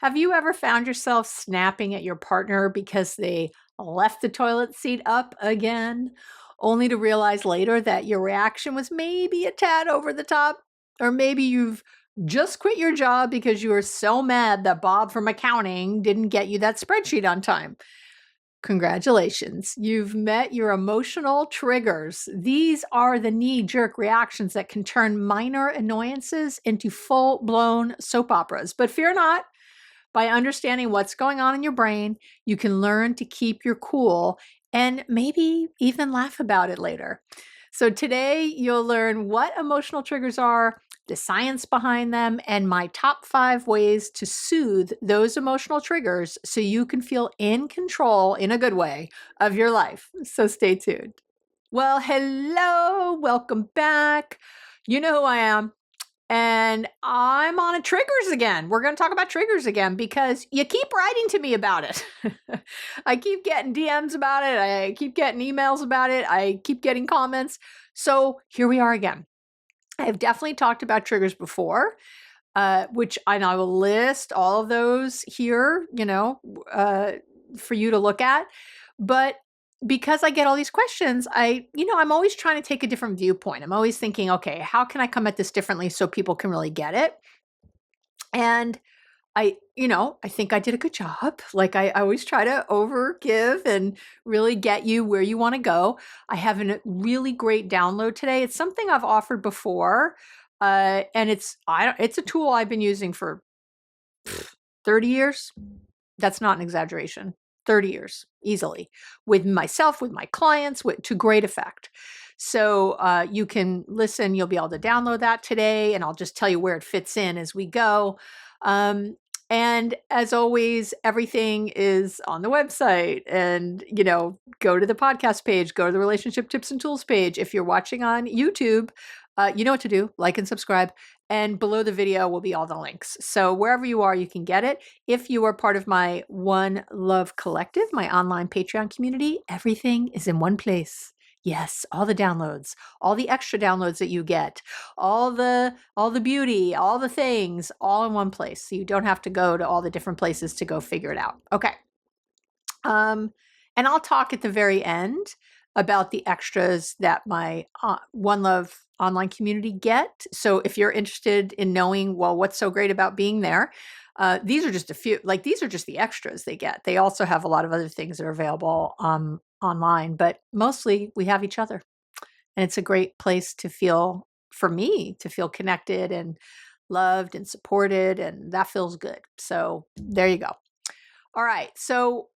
Have you ever found yourself snapping at your partner because they left the toilet seat up again, only to realize later that your reaction was maybe a tad over the top? Or maybe you've just quit your job because you were so mad that Bob from accounting didn't get you that spreadsheet on time. Congratulations, you've met your emotional triggers. These are the knee jerk reactions that can turn minor annoyances into full blown soap operas. But fear not, by understanding what's going on in your brain, you can learn to keep your cool and maybe even laugh about it later. So, today you'll learn what emotional triggers are, the science behind them, and my top 5 ways to soothe those emotional triggers so you can feel in control in a good way of your life. So, stay tuned. Well, hello, welcome back. You know who I am. And I'm on a triggers again. We're going to talk about triggers again because you keep writing to me about it. I keep getting DMs about it. I keep getting emails about it. I keep getting comments. So here we are again. I've definitely talked about triggers before, which I will list all of those here, for you to look at. But because I get all these questions, I'm always trying to take a different viewpoint. I'm always thinking, okay, how can I come at this differently so people can really get it? And I think I did a good job. Like I always try to over give and really get you where you want to go. I have a really great download today. It's something I've offered before. And it's a tool I've been using for 30 years. That's not an exaggeration. 30 years easily with myself, with my clients, to great effect. So you can listen, you'll be able to download that today, and I'll just tell you where it fits in as we go. And as always, everything is on the website, and, go to the podcast page, go to the relationship tips and tools page. If you're watching on YouTube, you know what to do, like and subscribe. And below the video will be all the links. So wherever you are, you can get it. If you are part of my One Love Collective, my online Patreon community, everything is in one place. Yes, all the downloads, all the extra downloads that you get, all the beauty, all the things, all in one place. So you don't have to go to all the different places to go figure it out. Okay. And I'll talk at the very end about the extras that my One Love online community get. So if you're interested in knowing, well, what's so great about being there, these are just a few, these are just the extras they get. They also have a lot of other things that are available online, but mostly we have each other. And it's a great place to feel, for me, to feel connected and loved and supported, and that feels good. So there you go. All right. So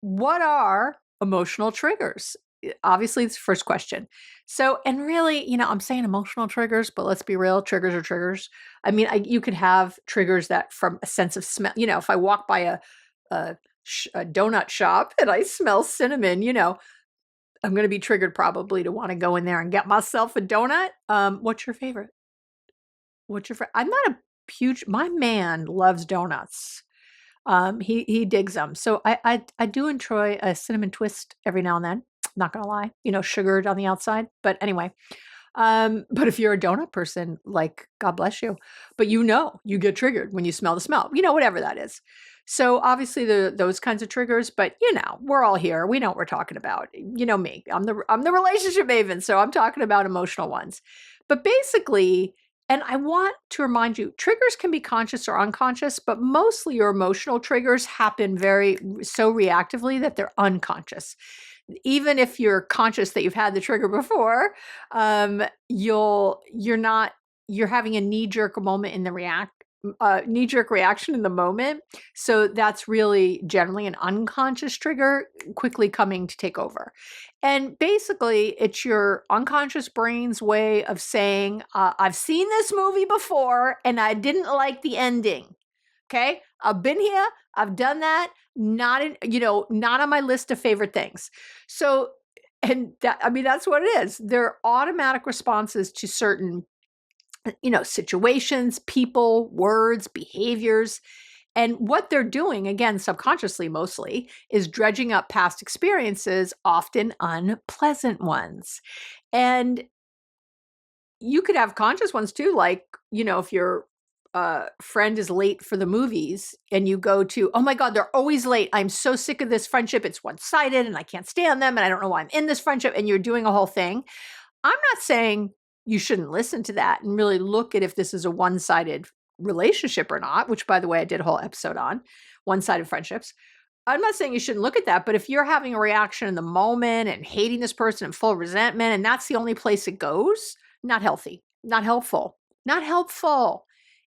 what are emotional triggers? Obviously, it's the first question. So, and really, I'm saying emotional triggers, but let's be real, triggers are triggers. I mean, you could have triggers that from a sense of smell. If I walk by a donut shop and I smell cinnamon, I'm going to be triggered probably to want to go in there and get myself a donut. What's your favorite? I'm not a huge, my man loves donuts. He digs them. So I do enjoy a cinnamon twist every now and then. Not gonna lie, sugared on the outside. But anyway, but if you're a donut person, God bless you. But you get triggered when you smell the smell. Whatever that is. So obviously those kinds of triggers. But we're all here. We know what we're talking about. Me. I'm the relationship maven, so I'm talking about emotional ones. But basically. And I want to remind you, triggers can be conscious or unconscious, but mostly your emotional triggers happen so reactively that they're unconscious. Even if you're conscious that you've had the trigger before, you're having a knee-jerk reaction in the moment. So that's really generally an unconscious trigger quickly coming to take over. And basically, it's your unconscious brain's way of saying, I've seen this movie before and I didn't like the ending. Okay. I've been here. I've done that. Not on my list of favorite things. So, that's what it is. They're automatic responses to certain situations, people, words, behaviors. And what they're doing, again, subconsciously mostly, is dredging up past experiences, often unpleasant ones. And you could have conscious ones too, if you're friend is late for the movies and you go to, oh my God, they're always late. I'm so sick of this friendship. It's one-sided and I can't stand them and I don't know why I'm in this friendship, and you're doing a whole thing. I'm not saying you shouldn't listen to that and really look at if this is a one-sided relationship or not, which, by the way, I did a whole episode on one-sided friendships. I'm not saying you shouldn't look at that, but if you're having a reaction in the moment and hating this person and full resentment, and that's the only place it goes, not healthy, not helpful, not helpful.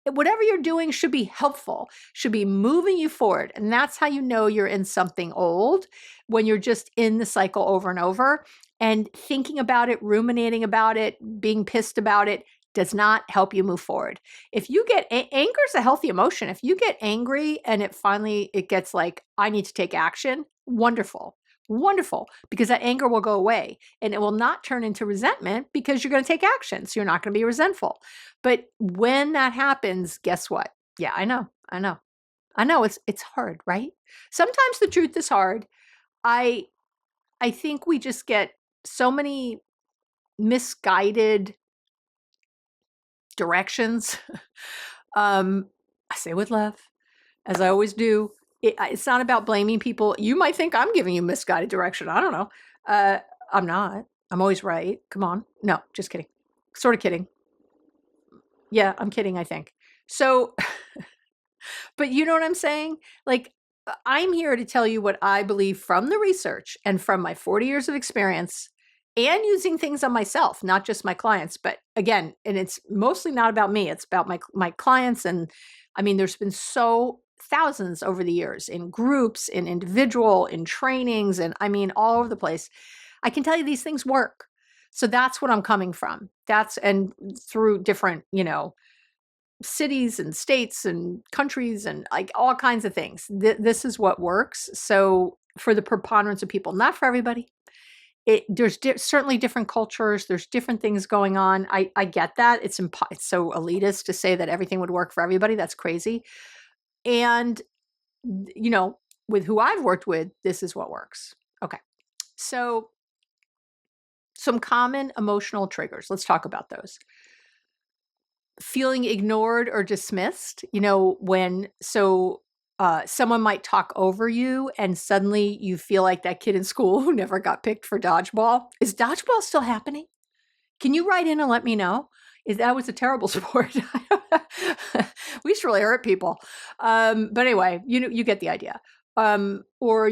Whatever you're doing should be helpful, should be moving you forward. And that's how you know you're in something old, when you're just in the cycle over and over, and thinking about it, ruminating about it, being pissed about it does not help you move forward. If you get anger is a healthy emotion. If you get angry and it gets like, I need to take action, wonderful. Wonderful, because that anger will go away and it will not turn into resentment because you're going to take action. So you're not going to be resentful. But when that happens, guess what? Yeah, I know it's hard, right? Sometimes the truth is hard. I think we just get so many misguided directions. I say with love, as I always do. It's not about blaming people. You might think I'm giving you misguided direction. I don't know. I'm not. I'm always right. Come on. No, just kidding. Sort of kidding. Yeah, I'm kidding, I think. So, but you know what I'm saying? Like, I'm here to tell you what I believe from the research and from my 40 years of experience, and using things on myself, not just my clients. But again, and it's mostly not about me. It's about my clients. And I mean, there's been thousands over the years, in groups, in individual, in trainings, and I mean, all over the place. I can tell you these things work. So that's what I'm coming from. And through different, cities and states and countries and like all kinds of things. This is what works. So for the preponderance of people, not for everybody. There's certainly different cultures. There's different things going on. I get that. It's so elitist to say that everything would work for everybody. That's crazy. And, with who I've worked with, this is what works. Okay. So some common emotional triggers. Let's talk about those. Feeling ignored or dismissed, someone might talk over you and suddenly you feel like that kid in school who never got picked for dodgeball. Is dodgeball still happening? Can you write in and let me know? That was a terrible sport. We used to really hurt people. But anyway, you get the idea. Or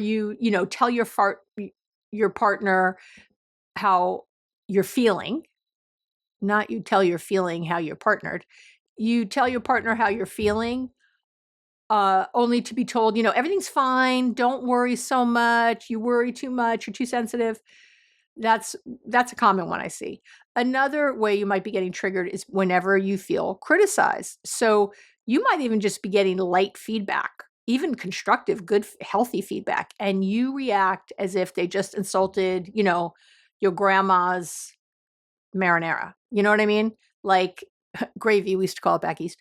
tell your partner how you're feeling. Not you tell your feeling how you're partnered. You tell your partner how you're feeling, only to be told, everything's fine. Don't worry so much. You worry too much. You're too sensitive. That's a common one I see. Another way you might be getting triggered is whenever you feel criticized. So you might even just be getting light feedback, even constructive, good, healthy feedback, and you react as if they just insulted, your grandma's marinara. You know what I mean? Like gravy, we used to call it back east.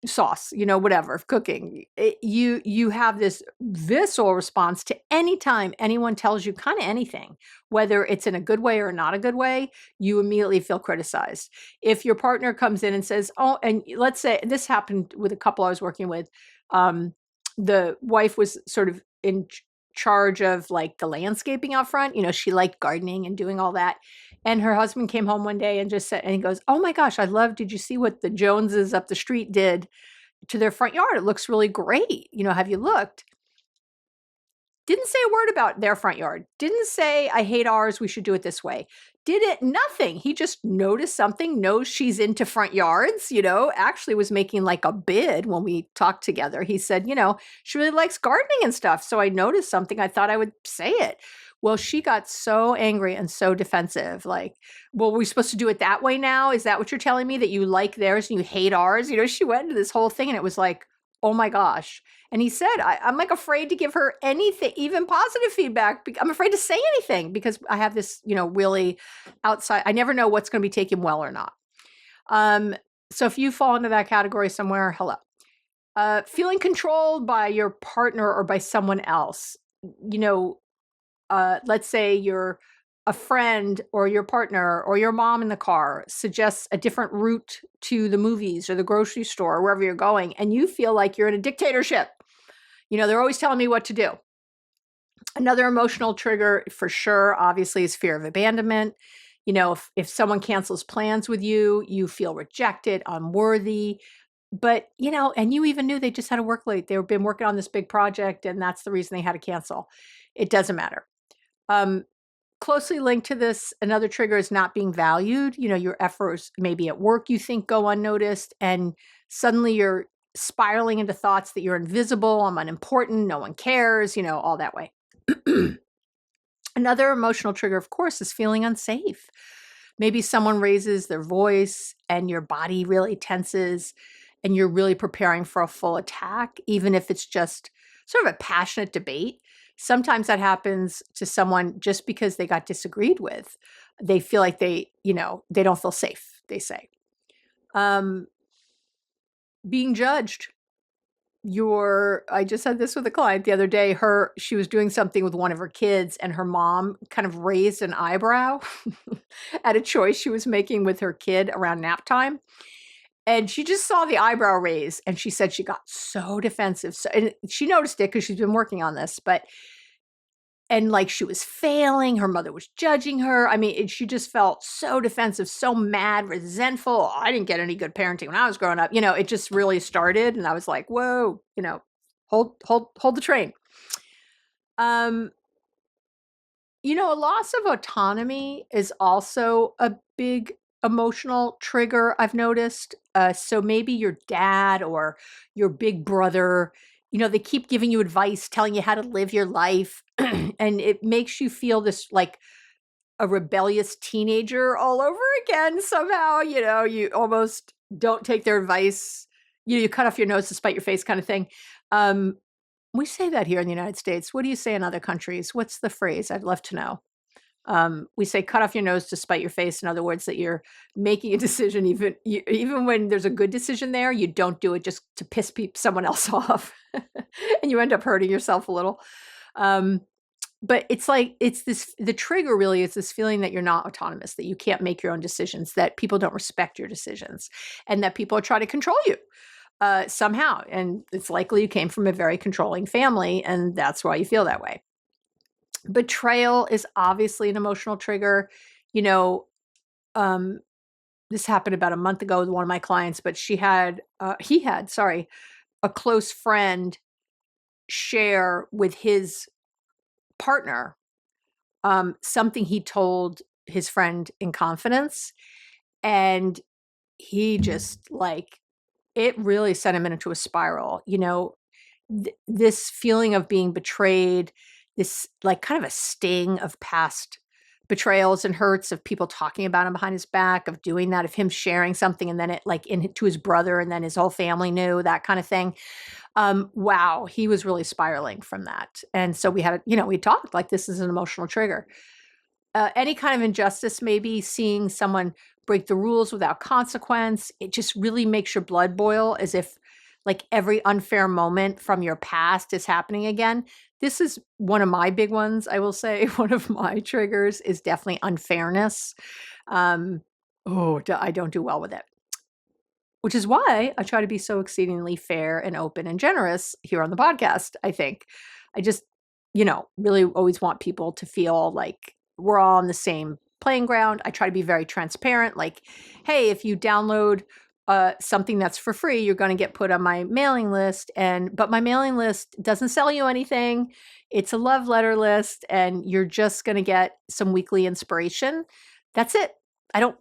Sauce, whatever, cooking. You have this visceral response to any time anyone tells you kind of anything, whether it's in a good way or not a good way, you immediately feel criticized. If your partner comes in and says, oh, and let's say this happened with a couple I was working with, the wife was sort of in charge of like the landscaping out front. She liked gardening and doing all that. And her husband came home one day and just said, and he goes, oh my gosh, did you see what the Joneses up the street did to their front yard? It looks really great. Have you looked? Didn't say a word about their front yard. Didn't say, I hate ours, we should do it this way. Did it? Nothing. He just noticed something, knows she's into front yards, actually was making like a bid when we talked together. He said, she really likes gardening and stuff. So I noticed something. I thought I would say it. Well, she got so angry and so defensive. Like, well, we're supposed to do it that way now? Is that what you're telling me, that you like theirs and you hate ours? She went into this whole thing and it was like, oh my gosh. And he said, I'm like afraid to give her anything, even positive feedback. I'm afraid to say anything because I have this, really outside. I never know what's going to be taken well or not. So if you fall into that category somewhere, hello. Feeling controlled by your partner or by someone else, let's say you're a friend or your partner or your mom in the car suggests a different route to the movies or the grocery store or wherever you're going, and you feel like you're in a dictatorship. They're always telling me what to do. Another emotional trigger for sure, obviously, is fear of abandonment. If someone cancels plans with you, you feel rejected, unworthy. But, and you even knew they just had to work late. They've been working on this big project, and that's the reason they had to cancel. It doesn't matter. Closely linked to this, another trigger is not being valued. Your efforts maybe at work you think go unnoticed, and suddenly you're spiraling into thoughts that you're invisible, I'm unimportant, no one cares, all that way. Another emotional trigger, of course, is feeling unsafe. Maybe someone raises their voice and your body really tenses and you're really preparing for a full attack, even if it's just sort of a passionate debate. Sometimes that happens to someone just because they got disagreed with. They feel like they don't feel safe, they say. Being judged. I just had this with a client the other day. She was doing something with one of her kids and her mom kind of raised an eyebrow at a choice she was making with her kid around nap time. And she just saw the eyebrow raise and she said she got so defensive. And she noticed it because she's been working on this, and like she was failing, her mother was judging her. I mean, she just felt so defensive, so mad, resentful. I didn't get any good parenting when I was growing up. It just really started, and I was like, whoa, hold the train. A loss of autonomy is also a big emotional trigger, I've noticed. So maybe your dad or your big brother, they keep giving you advice, telling you how to live your life. And it makes you feel this like a rebellious teenager all over again somehow. You almost don't take their advice. You cut off your nose to spite your face kind of thing. We say that here in the United States. What do you say in other countries? What's the phrase? I'd love to know. We say cut off your nose to spite your face. In other words, that you're making a decision even when there's a good decision there, you don't do it just to piss someone else off. And you end up hurting yourself a little. But the trigger really is this feeling that you're not autonomous, that you can't make your own decisions, that people don't respect your decisions, and that people are trying to control you somehow. And it's likely you came from a very controlling family, and that's why you feel that way. Betrayal is obviously an emotional trigger. This happened about a month ago with one of my clients, but he had, a close friend share with his partner something he told his friend in confidence, and he just it really sent him into a spiral. This feeling of being betrayed, this kind of a sting of past betrayals and hurts, of people talking about him behind his back, of doing that, of him sharing something and then it to his brother and then his whole family knew, that kind of thing. Wow, he was really spiraling from that. And so we talked this is an emotional trigger. Any kind of injustice, maybe seeing someone break the rules without consequence, it just really makes your blood boil, as if every unfair moment from your past is happening again. This is one of my big ones, I will say. One of my triggers is definitely unfairness. I don't do well with it. Which is why I try to be so exceedingly fair and open and generous here on the podcast, I think. I just, really always want people to feel like we're all on the same playing ground. I try to be very transparent. Hey, if you download something that's for free, you're going to get put on my mailing list. But my mailing list doesn't sell you anything. It's a love letter list, and you're just going to get some weekly inspiration. That's it. I don't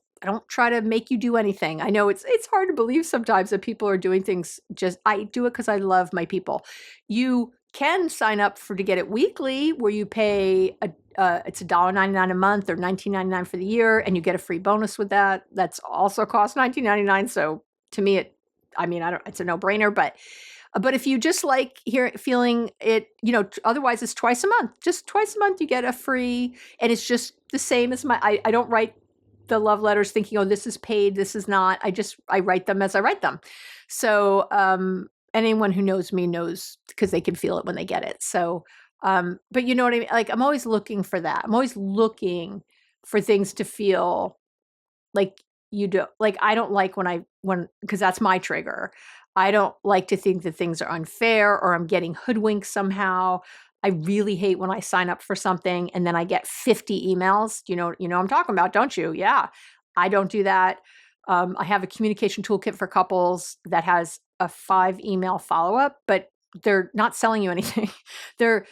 try to make you do anything. I know it's hard to believe sometimes that people are doing things I do it because I love my people. You can sign up to get it weekly, where you pay it's $1.99 a month or $19.99 for the year, and you get a free bonus with that. That's also costs $19.99. So to me, it's a no-brainer. But if you just feeling it, otherwise it's twice a month. Just twice a month you get a free, and it's just the same as I don't write the love letters thinking, oh, this is paid, this is not. I write them as I write them. So anyone who knows me knows, because they can feel it when they get it. So But you know what I mean? Like, I'm always looking for that. I'm always looking for things to feel like you do. Like, I don't like because that's my trigger. I don't like to think that things are unfair or I'm getting hoodwinked somehow. I really hate when I sign up for something and then I get 50 emails. You know what I'm talking about, don't you? Yeah. I don't do that. I have a communication toolkit for couples that has a 5 email follow-up, but they're not selling you anything. they're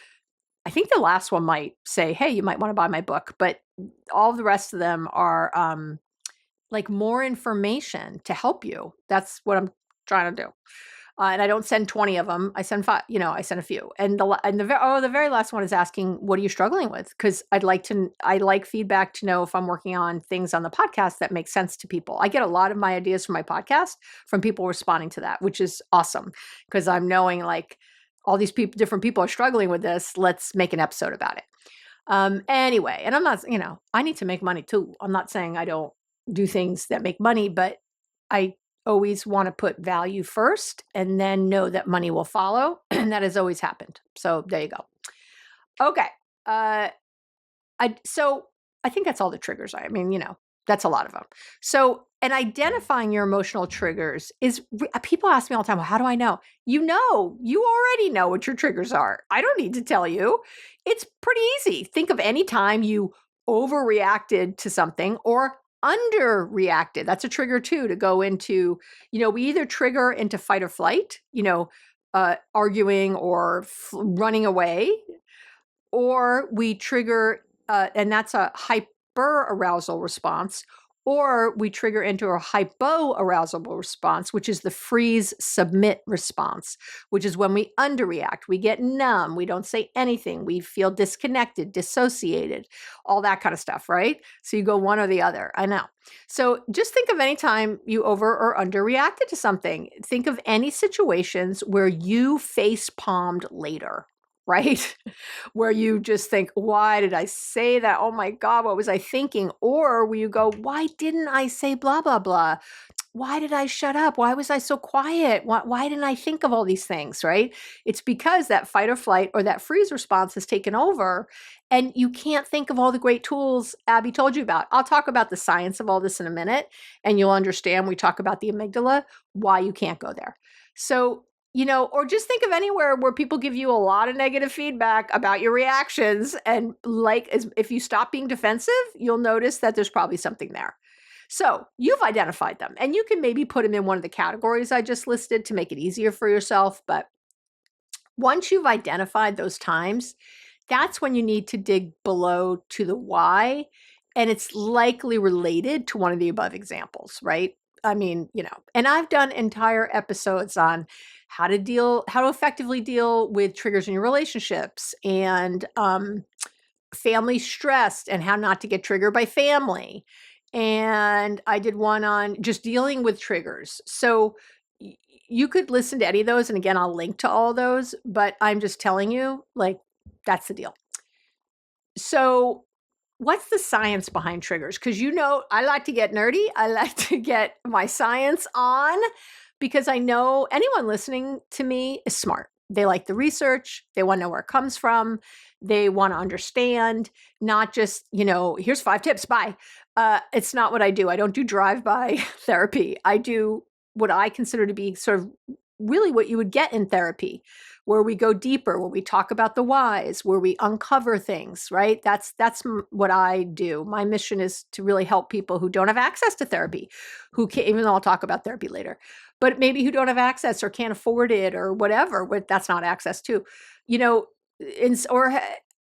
I think the last one might say, "Hey, you might wanna buy my book," but all the rest of them are, like, more information to help you. That's what I'm trying to do. And I don't send 20 of them. I send 5, I send a few. And the very last one is asking, "What are you struggling with?" Because I like feedback to know if I'm working on things on the podcast that make sense to people. I get a lot of my ideas from my podcast from people responding to that, which is awesome because 'cause I'm knowing, like, all these different people are struggling with this. Let's make an episode about it. Anyway, and I'm not, I need to make money too. I'm not saying I don't do things that make money, but I always want to put value first and then know that money will follow. And that has always happened. So there you go. Okay. Uh, so I think that's all the triggers. I mean, that's a lot of them. So, and identifying your emotional triggers people ask me all the time, well, how do I know? You already know what your triggers are. I don't need to tell you. It's pretty easy. Think of any time you overreacted to something or underreacted. That's a trigger too, to go into, we either trigger into fight or flight, arguing or running away, or we trigger, and that's a hyper arousal response, or we trigger into a hypoarousal response, which is the freeze submit response, which is when we underreact, we get numb, we don't say anything, we feel disconnected, dissociated, all that kind of stuff, right? So you go one or the other. I know. So just think of any time you over or underreacted to something. Think of any situations where you face palmed later, right? Where you just think, why did I say that? Oh my God, what was I thinking? Or where you go, why didn't I say blah, blah, blah? Why did I shut up? Why was I so quiet? Why didn't I think of all these things, right? It's because that fight or flight or that freeze response has taken over and you can't think of all the great tools Abby told you about. I'll talk about the science of all this in a minute and you'll understand. We talk about the amygdala, why you can't go there. So, or just think of anywhere where people give you a lot of negative feedback about your reactions. And if you stop being defensive, you'll notice that there's probably something there. So you've identified them and you can maybe put them in one of the categories I just listed to make it easier for yourself. But once you've identified those times, that's when you need to dig below to the why. And it's likely related to one of the above examples, right? I mean, and I've done entire episodes on how to effectively deal with triggers in your relationships and family stress and how not to get triggered by family. And I did one on just dealing with triggers. So you could listen to any of those. And again, I'll link to all those, but I'm just telling you, like, that's the deal. So what's the science behind triggers? Because I like to get nerdy. I like to get my science on because I know anyone listening to me is smart. They like the research. They want to know where it comes from. They want to understand, not just, here's 5 tips, bye. It's not what I do. I don't do drive-by therapy. I do what I consider to be sort of really what you would get in therapy, where we go deeper, where we talk about the whys, where we uncover things, right? That's what I do. My mission is to really help people who don't have access to therapy, who can't, even though I'll talk about therapy later, but maybe who don't have access or can't afford it or whatever, that's not access to, or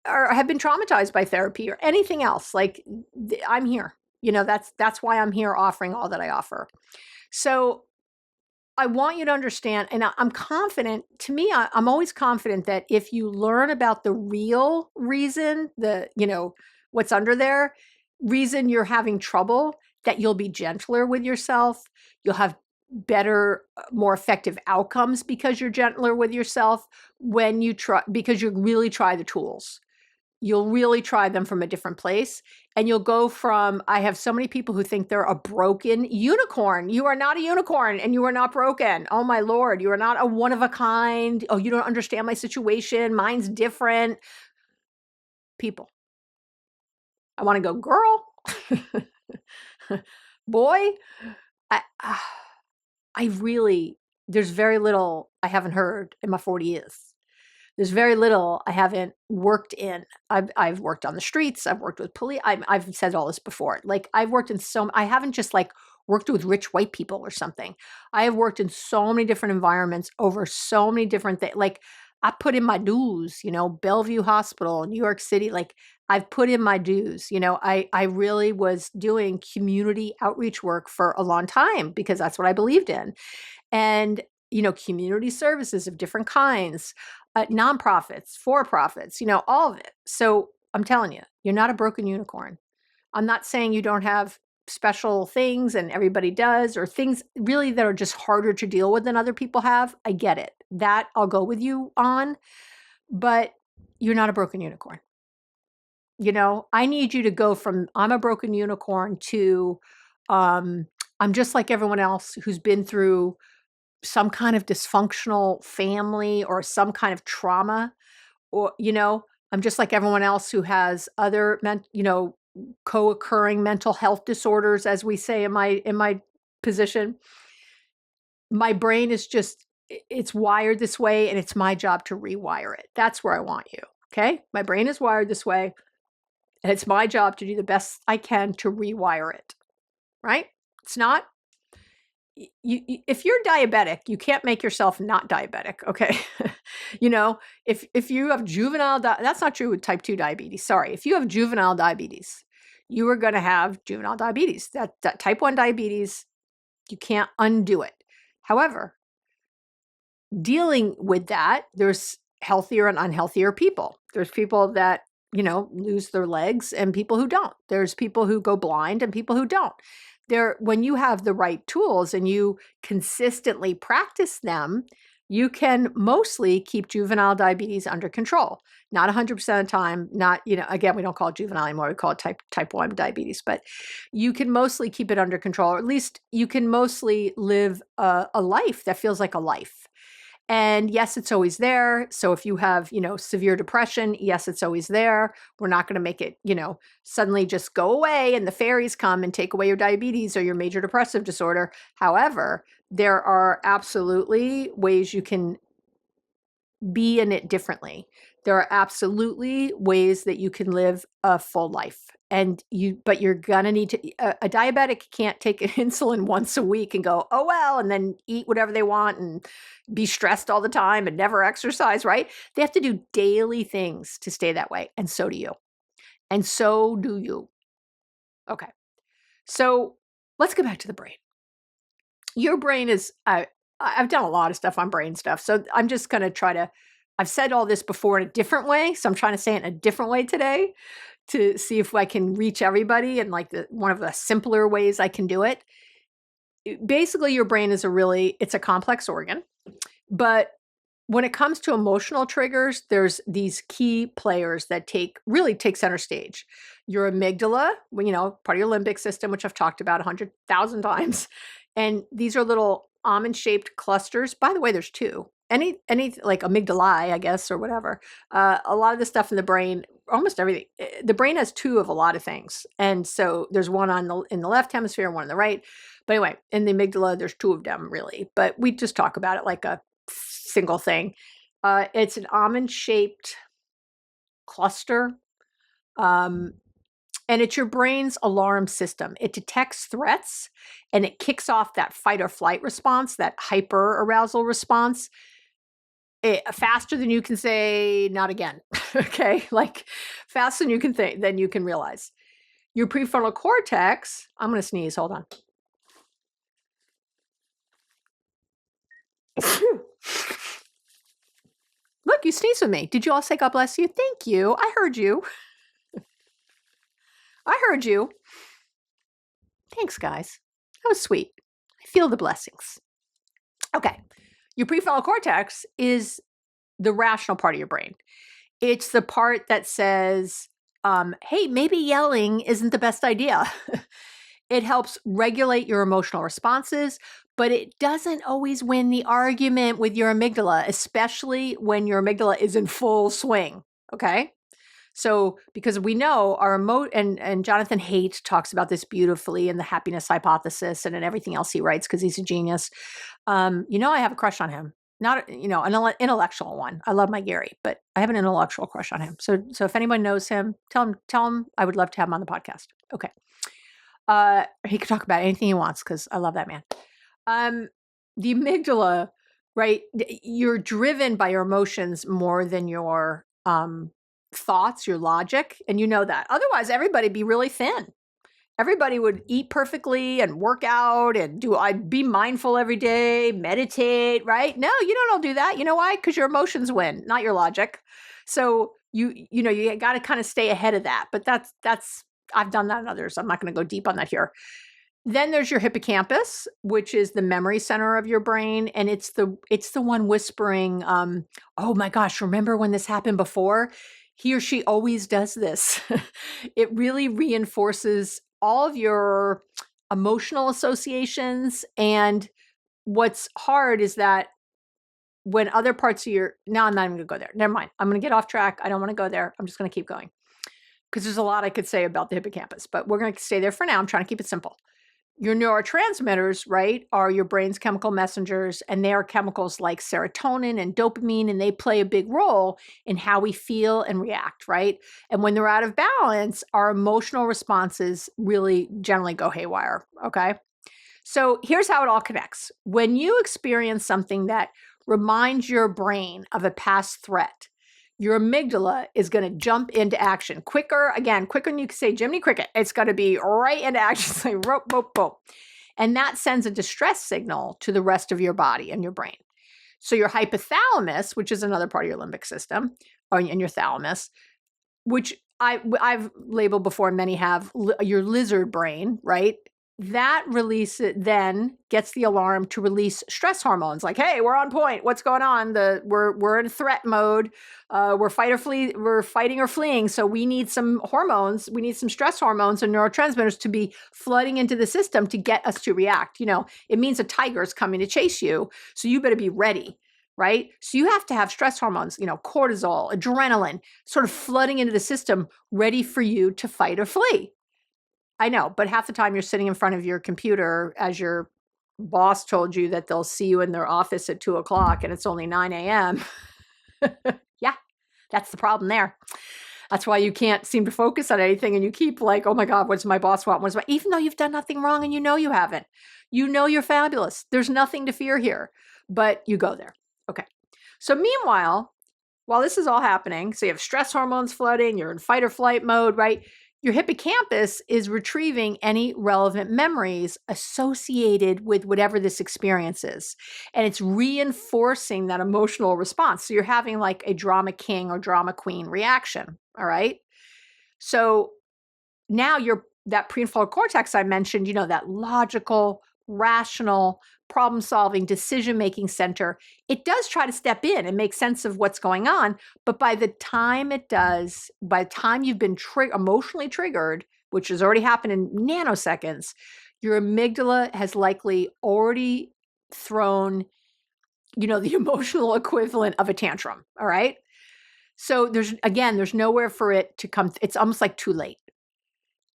have been traumatized by therapy or anything else. Like, I'm here, that's why I'm here offering all that I offer. So I want you to understand, and I'm confident, I'm always confident that if you learn about the real reason, what's under there, reason you're having trouble, that you'll be gentler with yourself. You'll have better, more effective outcomes because you're gentler with yourself because you really try the tools. you'll really try them from a different place. And you'll go from, I have so many people who think they're a broken unicorn. You are not a unicorn and you are not broken. Oh my Lord, you are not a one of a kind. Oh, you don't understand my situation. Mine's different. People. I want to go, girl, boy, I, I really, there's very little I haven't heard in my 40 years. There's very little I haven't worked in. I've worked on the streets. I've worked with police. I've said all this before. Like I've worked in I haven't just like worked with rich white people or something. I have worked in so many different environments over so many different things. Like I put in my dues, Bellevue Hospital, New York City. Like I've put in my dues. I really was doing community outreach work for a long time because that's what I believed in. And, community services of different kinds, nonprofits, for-profits, all of it. So I'm telling you, you're not a broken unicorn. I'm not saying you don't have special things and everybody does, or things really that are just harder to deal with than other people have. I get it. That I'll go with you on, but you're not a broken unicorn. I need you to go from I'm a broken unicorn to I'm just like everyone else who's been through some kind of dysfunctional family or some kind of trauma, or I'm just like everyone else who has other co-occurring mental health disorders, as we say in my position. My brain is just, it's wired this way, and it's my job to rewire it. That's where I want you. Okay, my brain is wired this way, and it's my job to do the best I can to rewire it. Right? It's not. If you're diabetic, you can't make yourself not diabetic. Okay. If you have that's not true with type 2 diabetes. Sorry. If you have juvenile diabetes, you are going to have juvenile diabetes. That type 1 diabetes, you can't undo it. However, dealing with that, there's healthier and unhealthier people. There's people that, lose their legs and people who don't. There's people who go blind and people who don't. When you have the right tools and you consistently practice them, you can mostly keep juvenile diabetes under control. Not 100% of the time, not, again, we don't call it juvenile anymore, we call it type 1 diabetes, but you can mostly keep it under control, or at least you can mostly live a life that feels like a life. And yes, it's always there. So if you have, severe depression, yes, it's always there. We're not going to make it, suddenly just go away and the fairies come and take away your diabetes or your major depressive disorder. However, there are absolutely ways you can be in it differently. There are absolutely ways that you can live a full life. But you're gonna need to, a diabetic can't take insulin once a week and go, oh, well, and then eat whatever they want and be stressed all the time and never exercise, right? They have to do daily things to stay that way. And so do you. And so do you. Okay. So let's go back to the brain. Your brain is, I've done a lot of stuff on brain stuff. So I'm just going to I've said all this before in a different way. So I'm trying to say it in a different way today to see if I can reach everybody in like one of the simpler ways I can do it. Basically, your brain is it's a complex organ, but when it comes to emotional triggers, there's these key players that really take center stage. Your amygdala, part of your limbic system, which I've talked about 100,000 times. And these are little almond-shaped clusters. By the way, there's two. Any like amygdalae, I guess, or whatever. A lot of the stuff in the brain, almost everything. The brain has two of a lot of things, and so there's one in the left hemisphere and one in the right. But anyway, in the amygdala, there's two of them really. But we just talk about it like a single thing. It's an almond-shaped cluster. And it's your brain's alarm system. It detects threats and it kicks off that fight or flight response, that hyper arousal response, faster than you can say, not again. Okay. Like faster than you can think, than you can realize. Your prefrontal cortex, I'm going to sneeze. Hold on. Look, you sneezed with me. Did you all say God bless you? Thank you. I heard you. I heard you. Thanks, guys. That was sweet. I feel the blessings. Okay. Your prefrontal cortex is the rational part of your brain. It's the part that says, hey, maybe yelling isn't the best idea. It helps regulate your emotional responses, but it doesn't always win the argument with your amygdala, especially when your amygdala is in full swing. Okay. So, because we know our and Jonathan Haidt talks about this beautifully in the happiness hypothesis and in everything else he writes because he's a genius. I have a crush on him. Not, an intellectual one. I love my Gary, but I have an intellectual crush on him. So if anyone knows him, tell him I would love to have him on the podcast. Okay. He could talk about anything he wants because I love that man. The amygdala, right? You're driven by your emotions more than your thoughts, your logic, and you know that. Otherwise, everybody'd be really thin. Everybody would eat perfectly and work out and I'd be mindful every day, meditate, right? No, you don't all do that. You know why? Because your emotions win, not your logic. So you got to kind of stay ahead of that. But that's I've done that in others. I'm not going to go deep on that here. Then there's your hippocampus, which is the memory center of your brain, and it's the one whispering, "Oh my gosh, remember when this happened before?" He or she always does this. It really reinforces all of your emotional associations. And what's hard is that when other parts of now I'm not even going to go there. Never mind. I'm going to get off track. I don't want to go there. I'm just going to keep going because there's a lot I could say about the hippocampus, but we're going to stay there for now. I'm trying to keep it simple. Your neurotransmitters, right, are your brain's chemical messengers, and they are chemicals like serotonin and dopamine, and they play a big role in how we feel and react, right? And when they're out of balance, our emotional responses really generally go haywire, okay? So here's how it all connects. When you experience something that reminds your brain of a past threat, your amygdala is going to jump into action quicker than you can say Jiminy Cricket. It's going to be right into action, say rope, rope, rope. And that sends a distress signal to the rest of your body and your brain. So your hypothalamus, which is another part of your limbic system, and your thalamus, which I've labeled before, many have, your lizard brain, right? That then gets the alarm to release stress hormones like, hey, we're on point. What's going on? We're in threat mode. We're fighting or fleeing. So we need some hormones. We need some stress hormones and neurotransmitters to be flooding into the system to get us to react. It means a tiger is coming to chase you. So you better be ready. Right? So you have to have stress hormones, cortisol, adrenaline, sort of flooding into the system, ready for you to fight or flee. I know, but half the time you're sitting in front of your computer as your boss told you that they'll see you in their office at 2:00 and it's only 9 a.m. Yeah, that's the problem there. That's why you can't seem to focus on anything and you keep like, oh my God, what's my boss want? Even though you've done nothing wrong and you haven't. You're fabulous. There's nothing to fear here, but you go there. Okay. So meanwhile, while this is all happening, so you have stress hormones flooding, you're in fight or flight mode, right? Your hippocampus is retrieving any relevant memories associated with whatever this experience is. And it's reinforcing that emotional response. So you're having like a drama king or drama queen reaction. All right. So now that prefrontal cortex I mentioned, that logical, rational, problem-solving, decision-making center, it does try to step in and make sense of what's going on. But by the time you've been emotionally triggered, which has already happened in nanoseconds, your amygdala has likely already thrown, the emotional equivalent of a tantrum. All right. So there's nowhere for it to come. It's almost like too late.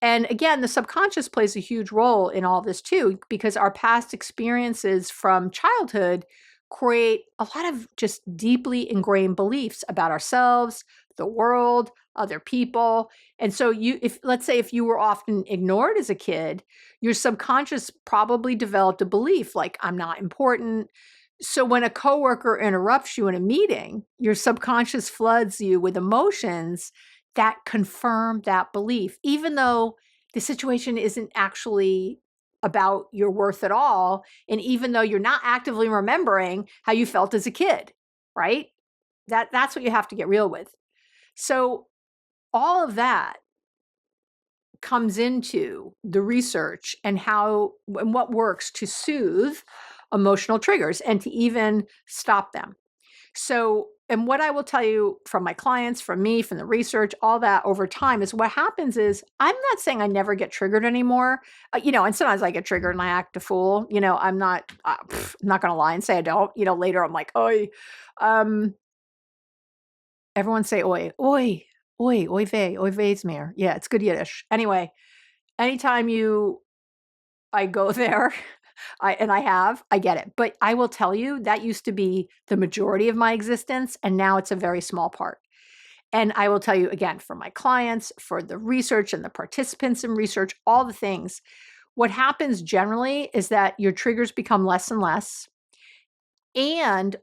And again, the subconscious plays a huge role in all this too, because our past experiences from childhood create a lot of just deeply ingrained beliefs about ourselves, the world, other people. And so let's say if you were often ignored as a kid, your subconscious probably developed a belief like, I'm not important. So when a coworker interrupts you in a meeting, your subconscious floods you with emotions that confirm that belief, even though the situation isn't actually about your worth at all. And even though you're not actively remembering how you felt as a kid, right? That's what you have to get real with. So all of that comes into the research and what works to soothe emotional triggers and to even stop them. So and what I will tell you from my clients, from me, from the research, all that over time is what happens is I'm not saying I never get triggered anymore, and sometimes I get triggered and I act a fool. I'm not going to lie and say I don't. Later I'm like, oi. Everyone say oi, oi, oi vey's meer. Yeah, it's good Yiddish. Anyway, anytime I go there, I get it. But I will tell you that used to be the majority of my existence, and now it's a very small part. And I will tell you again, for my clients, for the research and the participants in research, all the things, what happens generally is that your triggers become less and less,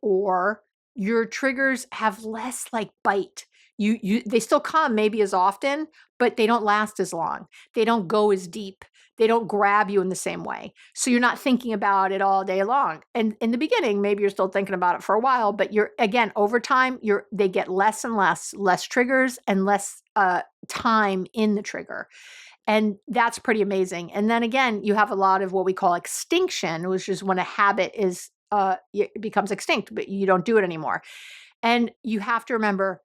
or your triggers have less like bite. They still come maybe as often, but they don't last as long. They don't go as deep. They don't grab you in the same way. So you're not thinking about it all day long. And in the beginning, maybe you're still thinking about it for a while, but over time, they get less and less triggers and less time in the trigger. And that's pretty amazing. And then again, you have a lot of what we call extinction, which is when a habit it becomes extinct, but you don't do it anymore. And you have to remember,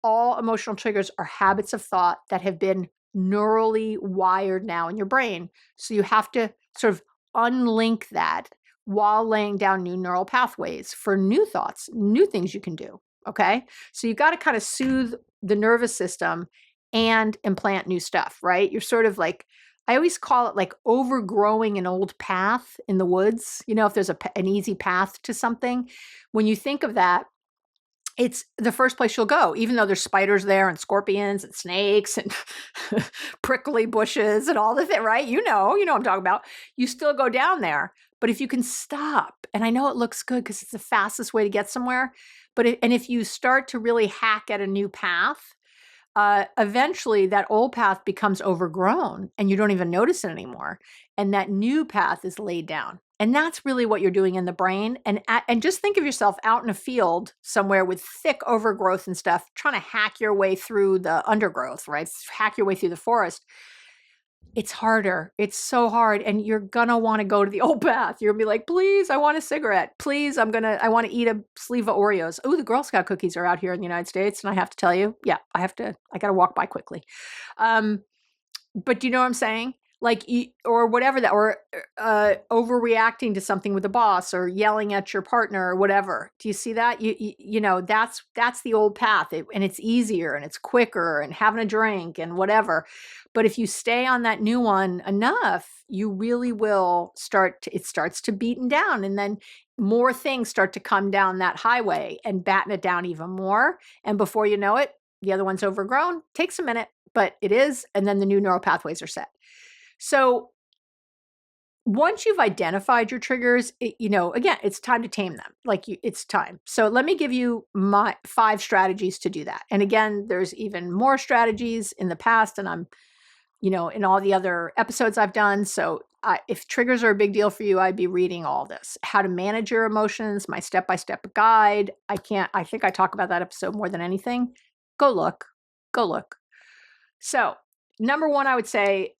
all emotional triggers are habits of thought that have been neurally wired now in your brain. So you have to sort of unlink that while laying down new neural pathways for new thoughts, new things you can do. Okay. So you got to kind of soothe the nervous system and implant new stuff, right? You're sort of like, I always call it like overgrowing an old path in the woods. If there's an easy path to something, when you think of that, it's the first place you'll go, even though there's spiders there and scorpions and snakes and prickly bushes and all the thing, right? You know what I'm talking about. You still go down there. But if you can stop, and I know it looks good because it's the fastest way to get somewhere, and if you start to really hack at a new path, eventually that old path becomes overgrown and you don't even notice it anymore. And that new path is laid down. And that's really what you're doing in the brain. And just think of yourself out in a field somewhere with thick overgrowth and stuff, trying to hack your way through the undergrowth, right? Hack your way through the forest. It's harder. It's so hard. And you're going to want to go to the old path. You're going to be like, please, I want a cigarette. Please, I want to eat a sleeve of Oreos. Oh, the Girl Scout cookies are out here in the United States. And I have to tell you, yeah, I got to walk by quickly. But do you know what I'm saying? Like, or whatever that, or overreacting to something with the boss or yelling at your partner or whatever. Do you see that? That's the old path, and it's easier and it's quicker and having a drink and whatever. But if you stay on that new one enough, you really will it starts to beaten down, and then more things start to come down that highway and batten it down even more. And before you know it, the other one's overgrown. Takes a minute, but it is. And then the new neural pathways are set. So once you've identified your triggers, again, it's time to tame them. It's time. So let me give you my 5 strategies to do that. And again, there's even more strategies in the past, and I'm, in all the other episodes I've done. So if triggers are a big deal for you, I'd be reading all this. How to manage your emotions, my step-by-step guide. I think I talk about that episode more than anything. Go look. So number 1, I would say,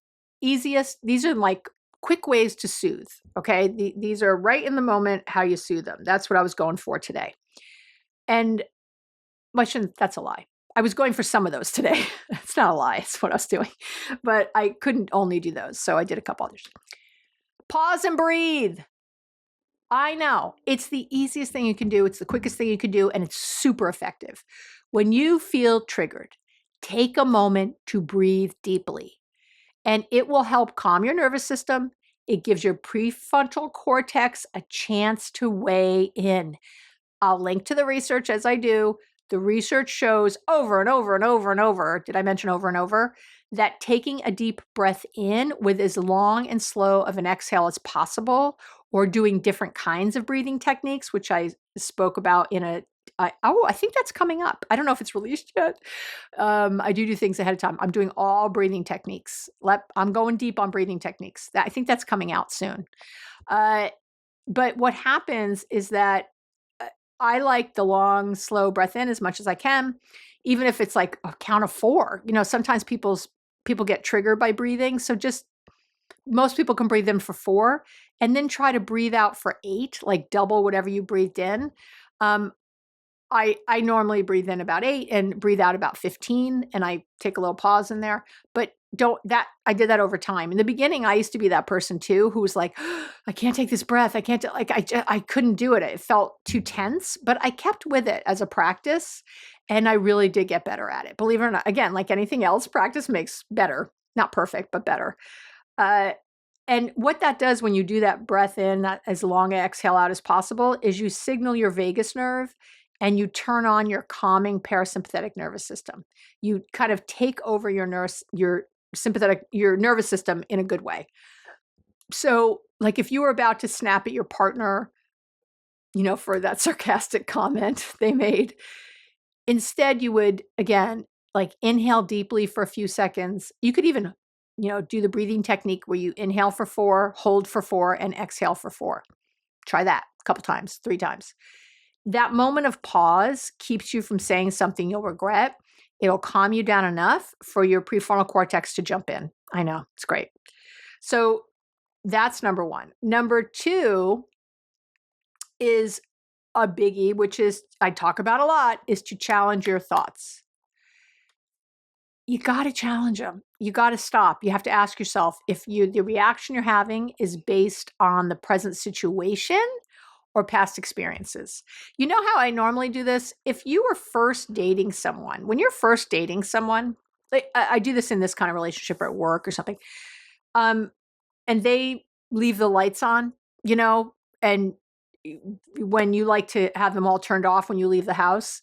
easiest, these are like quick ways to soothe. Okay. These are right in the moment, how you soothe them. That's what I was going for today. And that's a lie. I was going for some of those today. It's not a lie. It's what I was doing, but I couldn't only do those. So I did a couple others. Pause and breathe. I know it's the easiest thing you can do. It's the quickest thing you can do. And it's super effective. When you feel triggered, take a moment to breathe deeply. And it will help calm your nervous system. It gives your prefrontal cortex a chance to weigh in. I'll link to the research as I do. The research shows over and over and over and over, did I mention over and over, that taking a deep breath in with as long and slow of an exhale as possible, or doing different kinds of breathing techniques, which I spoke about I think that's coming up. I don't know if it's released yet. I do things ahead of time. I'm doing all breathing techniques. I'm going deep on breathing techniques. I think that's coming out soon. But what happens is that I like the long, slow breath in as much as I can, even if it's like a count of 4. Sometimes people get triggered by breathing. So most people can breathe in for 4 and then try to breathe out for 8, like double whatever you breathed in. I normally breathe in about 8 and breathe out about 15, and I take a little pause in there. But I did that over time. In the beginning, I used to be that person too, who was like, I can't take this breath. I can't, I couldn't do it. It felt too tense, but I kept with it as a practice, and I really did get better at it. Believe it or not, again, like anything else, practice makes better, not perfect, but better. And what that does when you do that breath in, that as long an exhale out as possible, is you signal your vagus nerve and you turn on your calming parasympathetic nervous system. You kind of take over your nervous system in a good way. So, like if you were about to snap at your partner, for that sarcastic comment they made, instead you would, again, like inhale deeply for a few seconds. You could even do the breathing technique where you inhale for 4, hold for 4, and exhale for 4. Try that a couple times, 3 times. That moment of pause keeps you from saying something you'll regret. It'll calm you down enough for your prefrontal cortex to jump in. I know, it's great. So that's number 1. Number 2 is a biggie, which is I talk about a lot, is to challenge your thoughts. You got to challenge them. You got to stop. You have to ask yourself if the reaction you're having is based on the present situation or past experiences. You know how I normally do this? If you were first dating someone, when you're first dating someone, like I do this in this kind of relationship or at work or something, and they leave the lights on, and when you like to have them all turned off when you leave the house,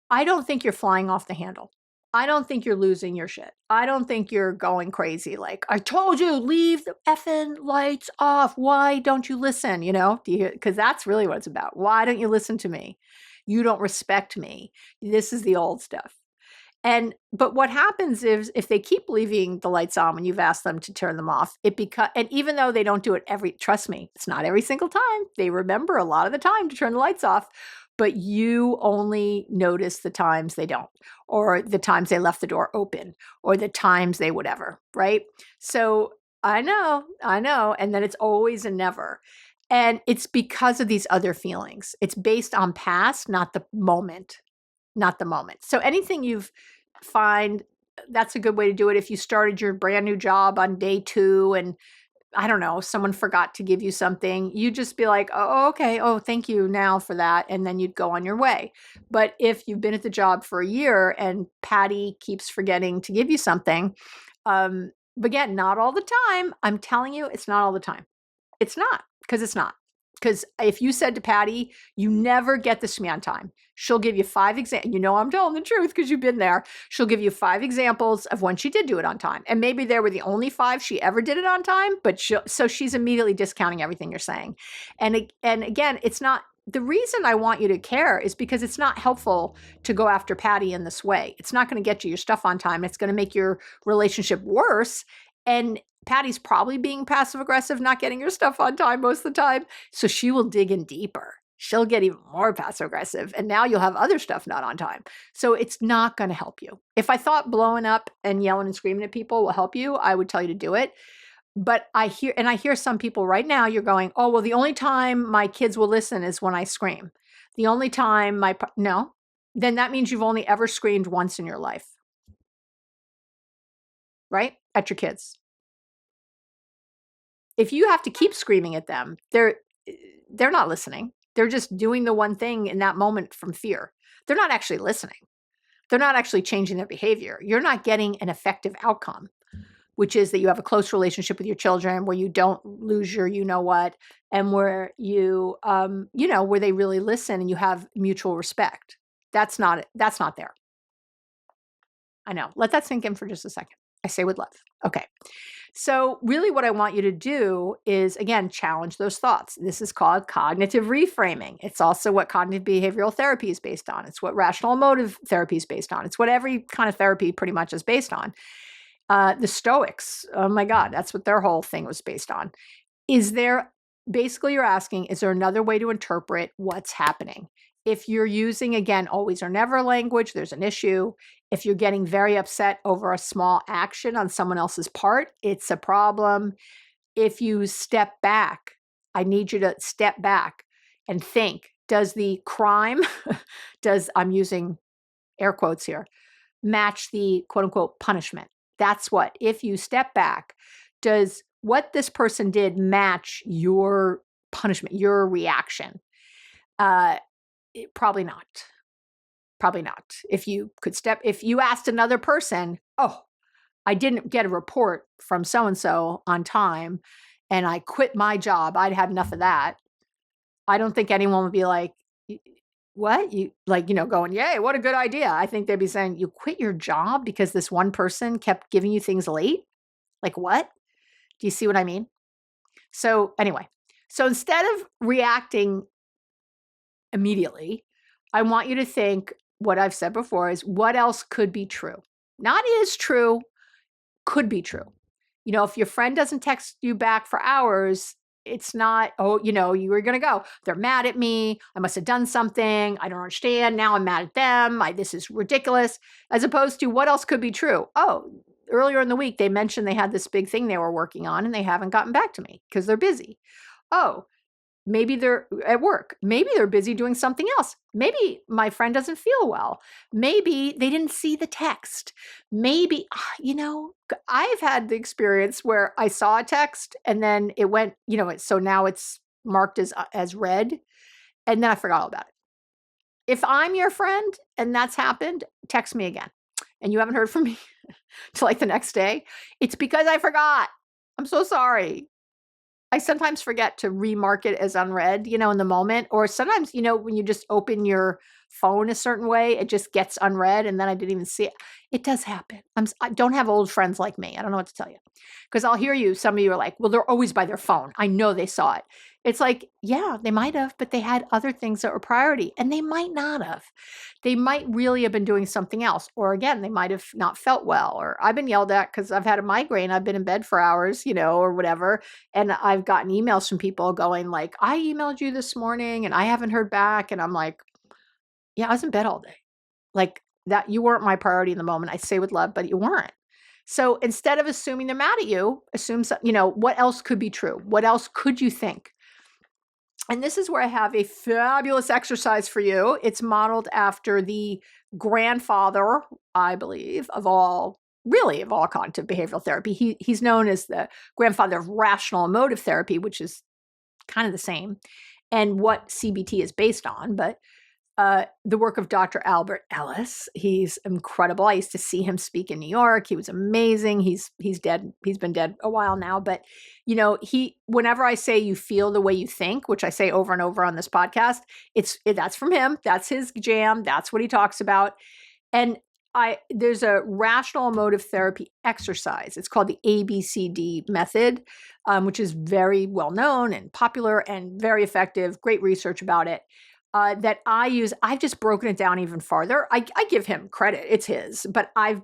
I don't think you're flying off the handle. I don't think you're losing your shit. I don't think you're going crazy. Like, I told you, leave the effing lights off. Why don't you listen? Because that's really what it's about. Why don't you listen to me? You don't respect me. This is the old stuff. But what happens is if they keep leaving the lights on when you've asked them to turn them off, and even though they don't do it trust me, it's not every single time. They remember a lot of the time to turn the lights off, but you only notice the times they don't, or the times they left the door open, or the times they whatever, right? So I know. And then it's always a never. And it's because of these other feelings. It's based on past, not the moment. So anything you've find, that's a good way to do it. If you started your brand new job on day 2 and I don't know, someone forgot to give you something, you just be like, oh, okay. Oh, thank you now for that. And then you'd go on your way. But if you've been at the job for a year and Patty keeps forgetting to give you something, but again, not all the time. I'm telling you, it's not all the time. It's not, because it's not. Because if you said to Patty, you never get this to me on time, she'll give you 5 examples. I'm telling the truth because you've been there. She'll give you 5 examples of when she did do it on time. And maybe they were the only 5 she ever did it on time, but so she's immediately discounting everything you're saying. And again, it's not, the reason I want you to care is because it's not helpful to go after Patty in this way. It's not going to get you your stuff on time. It's going to make your relationship worse. And Patty's probably being passive aggressive, not getting your stuff on time most of the time. So she will dig in deeper. She'll get even more passive aggressive. And now you'll have other stuff not on time. So it's not going to help you. If I thought blowing up and yelling and screaming at people will help you, I would tell you to do it. But I hear some people right now, you're going, oh, well, the only time my kids will listen is when I scream. The only time no, then that means you've only ever screamed once in your life. Right? At your kids. If you have to keep screaming at them, they're not listening. They're just doing the one thing in that moment from fear. They're not actually listening. They're not actually changing their behavior. You're not getting an effective outcome, which is that you have a close relationship with your children where you don't lose your you-know-what, and where you, where they really listen and you have mutual respect. That's not there. I know. Let that sink in for just a second. I say with love. Okay. So really what I want you to do is, again, challenge those thoughts. This is called cognitive reframing. It's also what cognitive behavioral therapy is based on. It's what rational emotive therapy is based on. It's what every kind of therapy pretty much is based on. The Stoics, oh my God, that's what their whole thing was based on. Basically you're asking, is there another way to interpret what's happening? If you're using, again, always or never language, there's an issue. If you're getting very upset over a small action on someone else's part, it's a problem. If you step back, I need you to step back and think, Does the crime, I'm using air quotes here, match the quote unquote punishment? That's what, if you step back, does what this person did match your punishment, your reaction? Probably not. Probably not. If you asked another person, oh, I didn't get a report from so-and-so on time and I quit my job, I'd had enough of that. I don't think anyone would be like, what? You going, yay, what a good idea. I think they'd be saying, you quit your job because this one person kept giving you things late? Like what? Do you see what I mean? So anyway, so instead of reacting immediately, I want you to think what I've said before is what else could be true? Not is true, could be true. If your friend doesn't text you back for hours, it's not, oh, you were going to go, they're mad at me. I must have done something. I don't understand. Now I'm mad at them. This is ridiculous. As opposed to what else could be true? Oh, earlier in the week, they mentioned they had this big thing they were working on and they haven't gotten back to me because they're busy. Oh, maybe they're at work. Maybe they're busy doing something else. Maybe my friend doesn't feel well. Maybe they didn't see the text. Maybe, I've had the experience where I saw a text and then it went, so now it's marked as read. And then I forgot all about it. If I'm your friend and that's happened, text me again. And you haven't heard from me till like the next day. It's because I forgot. I'm so sorry. I sometimes forget to remark it as unread, in the moment. Or sometimes, when you just open your phone a certain way, it just gets unread and then I didn't even see it. It does happen. I don't have old friends like me. I don't know what to tell you. Because I'll hear you, some of you are like, well, they're always by their phone. I know they saw it. It's like, yeah, they might have, but they had other things that were priority and they might not have. They might really have been doing something else. Or again, they might have not felt well. Or I've been yelled at because I've had a migraine. I've been in bed for hours, or whatever. And I've gotten emails from people going like, I emailed you this morning and I haven't heard back. And I'm like, yeah, I was in bed all day. Like that, you weren't my priority in the moment. I say with love, but you weren't. So instead of assuming they're mad at you, assume, what else could be true? What else could you think? And this is where I have a fabulous exercise for you. It's modeled after the grandfather, I believe, of all cognitive behavioral therapy. He's known as the grandfather of rational emotive therapy, which is kind of the same, and what CBT is based on. But the work of Dr. Albert Ellis, he's incredible. I used to see him speak in New York. He was amazing. He's dead. He's been dead a while now. But, whenever I say you feel the way you think, which I say over and over on this podcast, that's from him. That's his jam. That's what he talks about. And there's a rational emotive therapy exercise. It's called the ABCD method, which is very well known and popular and very effective. Great research about it. That I use. I've just broken it down even farther. I give him credit; it's his, but I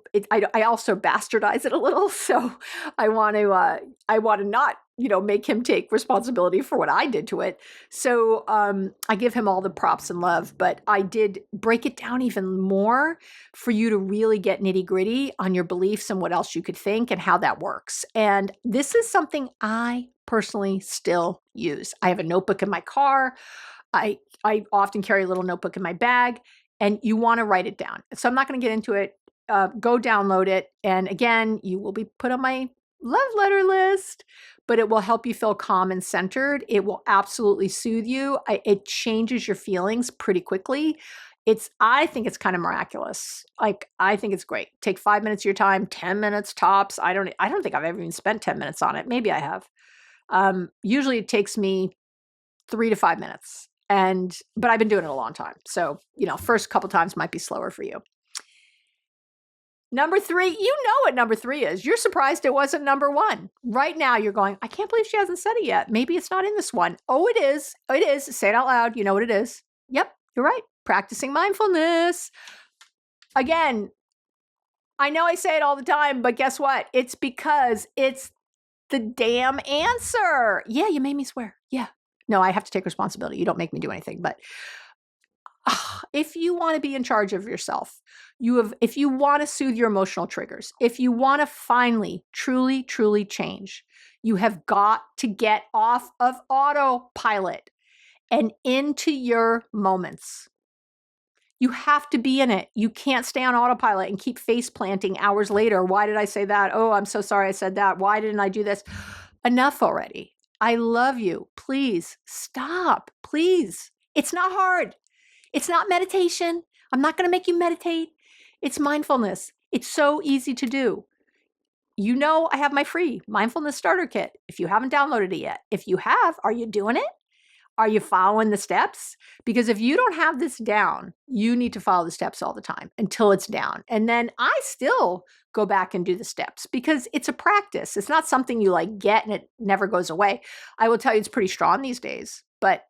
also bastardize it a little. So I want to not make him take responsibility for what I did to it. So I give him all the props and love, but I did break it down even more for you to really get nitty gritty on your beliefs and what else you could think and how that works. And this is something I personally still use. I have a notebook in my car. I often carry a little notebook in my bag, and you want to write it down. So I'm not going to get into it. Go download it. And again, you will be put on my love letter list, but it will help you feel calm and centered. It will absolutely soothe you. It changes your feelings pretty quickly. I think it's kind of miraculous. I think it's great. Take 5 minutes of your time, 10 minutes tops. I don't think I've ever even spent 10 minutes on it. Maybe I have. Usually it takes me 3 to 5 minutes. But I've been doing it a long time. So, first couple times might be slower for you. Number 3, you know what number 3 is. You're surprised it wasn't number 1. Right now you're going, I can't believe she hasn't said it yet. Maybe it's not in this one. Oh, it is. It is. Say it out loud. You know what it is. Yep, you're right. Practicing mindfulness. Again, I know I say it all the time, but guess what? It's because it's the damn answer. Yeah, you made me swear. Yeah. No, I have to take responsibility. You don't make me do anything. But if you want to be in charge of yourself, if you want to soothe your emotional triggers, if you want to finally, truly, truly change, you have got to get off of autopilot. and into your moments. You have to be in it. You can't stay on autopilot and keep face planting hours later. Why did I say that? Oh, I'm so sorry I said that. Why didn't I do this? Enough already. I love you. Please stop. Please. It's not hard. It's not meditation. I'm not going to make you meditate. It's mindfulness. It's so easy to do. You know, I have my free mindfulness starter kit if you haven't downloaded it yet. If you have, are you doing it? Are you following the steps? Because if you don't have this down, you need to follow the steps all the time until it's down. And then I still go back and do the steps because it's a practice. It's not something you like get and it never goes away. I will tell you it's pretty strong these days, but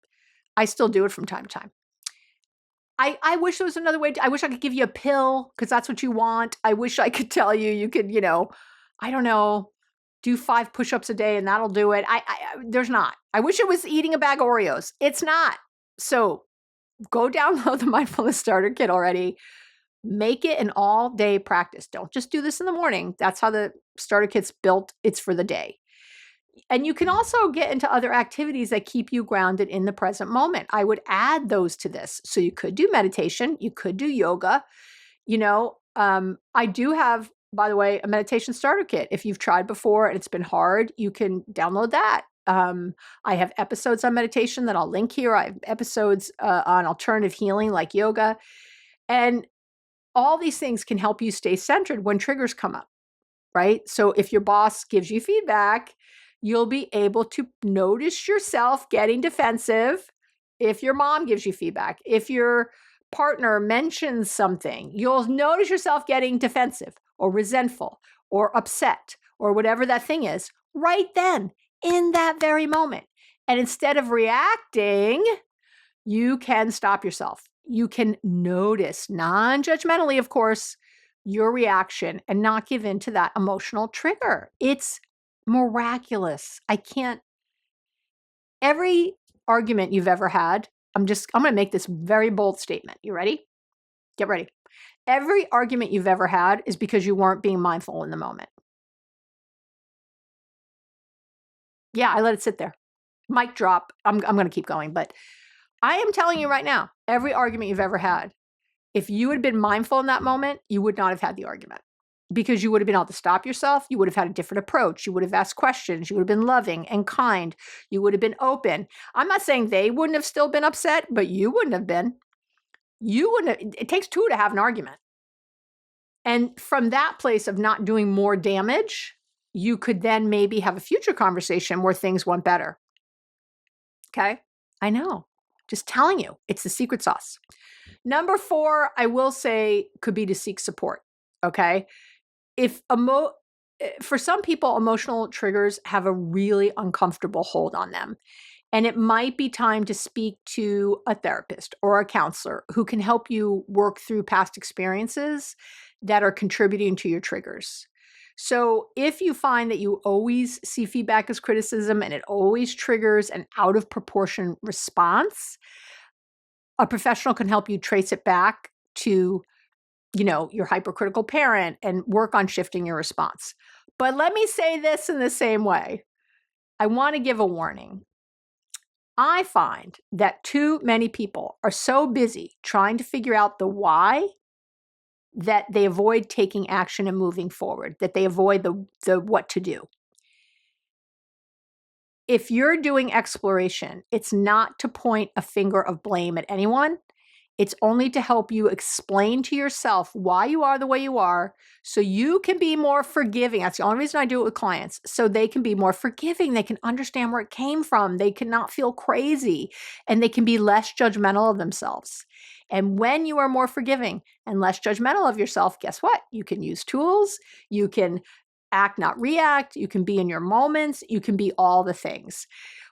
I still do it from time to time. I wish there was another way. I wish I could give you a pill because that's what you want. I wish I could tell you could, I don't know, do 5 push-ups a day and that'll do it. There's not. I wish it was eating a bag of Oreos. It's not. So go download the mindfulness starter kit already. Make it an all-day practice. Don't just do this in the morning. That's how the starter kit's built. It's for the day. And you can also get into other activities that keep you grounded in the present moment. I would add those to this. So you could do meditation. You could do yoga. I do have, by the way, a meditation starter kit. If you've tried before and it's been hard, you can download that. I have episodes on meditation that I'll link here. I have episodes on alternative healing like yoga. And all these things can help you stay centered when triggers come up, right? So if your boss gives you feedback, you'll be able to notice yourself getting defensive. If your mom gives you feedback, if your partner mentions something, you'll notice yourself getting defensive or resentful or upset or whatever that thing is right then in that very moment. And instead of reacting, you can stop yourself. You can notice non-judgmentally, of course, your reaction and not give in to that emotional trigger. It's miraculous. Every argument you've ever had, I'm going to make this very bold statement. You ready? Get ready. Every argument you've ever had is because you weren't being mindful in the moment. Yeah, I let it sit there. Mic drop. I'm going to keep going, but I am telling you right now, every argument you've ever had, if you had been mindful in that moment, you would not have had the argument. Because you would have been able to stop yourself. You would have had a different approach. You would have asked questions. You would have been loving and kind. You would have been open. I'm not saying they wouldn't have still been upset, but you wouldn't have been. It takes 2 to have an argument. And from that place of not doing more damage, you could then maybe have a future conversation where things went better. Okay? I know. Just telling you, it's the secret sauce. Number 4, I will say, could be to seek support. Okay? For some people, emotional triggers have a really uncomfortable hold on them. And it might be time to speak to a therapist or a counselor who can help you work through past experiences that are contributing to your triggers. So if you find that you always see feedback as criticism and it always triggers an out of proportion response, a professional can help you trace it back to your hypercritical parent and work on shifting your response. But let me say this in the same way. I want to give a warning. I find that too many people are so busy trying to figure out the why that they avoid taking action and moving forward, that they avoid the what to do. If you're doing exploration, it's not to point a finger of blame at anyone. It's only to help you explain to yourself why you are the way you are so you can be more forgiving. That's the only reason I do it with clients, so they can be more forgiving. They can understand where it came from. They cannot feel crazy, and they can be less judgmental of themselves. And when you are more forgiving and less judgmental of yourself, guess what? You can use tools. You can act, not react. You can be in your moments. You can be all the things.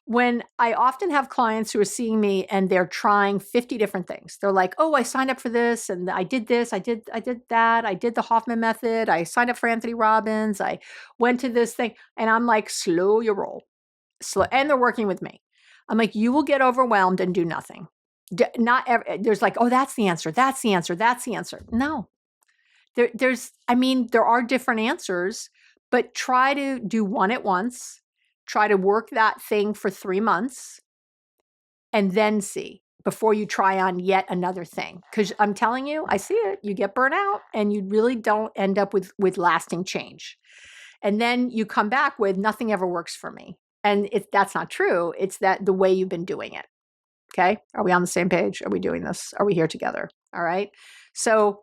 When I often have clients who are seeing me and they're trying 50 different things. They're like, oh, I signed up for this and I did this, I did that, I did the Hoffman method, I signed up for Anthony Robbins, I went to this thing. And I'm like, slow your roll. Slow. And they're working with me. I'm like, you will get overwhelmed and do nothing. There's like, oh, that's the answer. That's the answer. That's the answer. No, there are different answers, but try to do one at once. Try to work that thing for 3 months and then see before you try on yet another thing. Because I'm telling you, I see it. You get burnt out and you really don't end up with lasting change. And then you come back with nothing ever works for me. And that's not true. It's that the way you've been doing it. Okay. Are we on the same page? Are we doing this? Are we here together? All right. So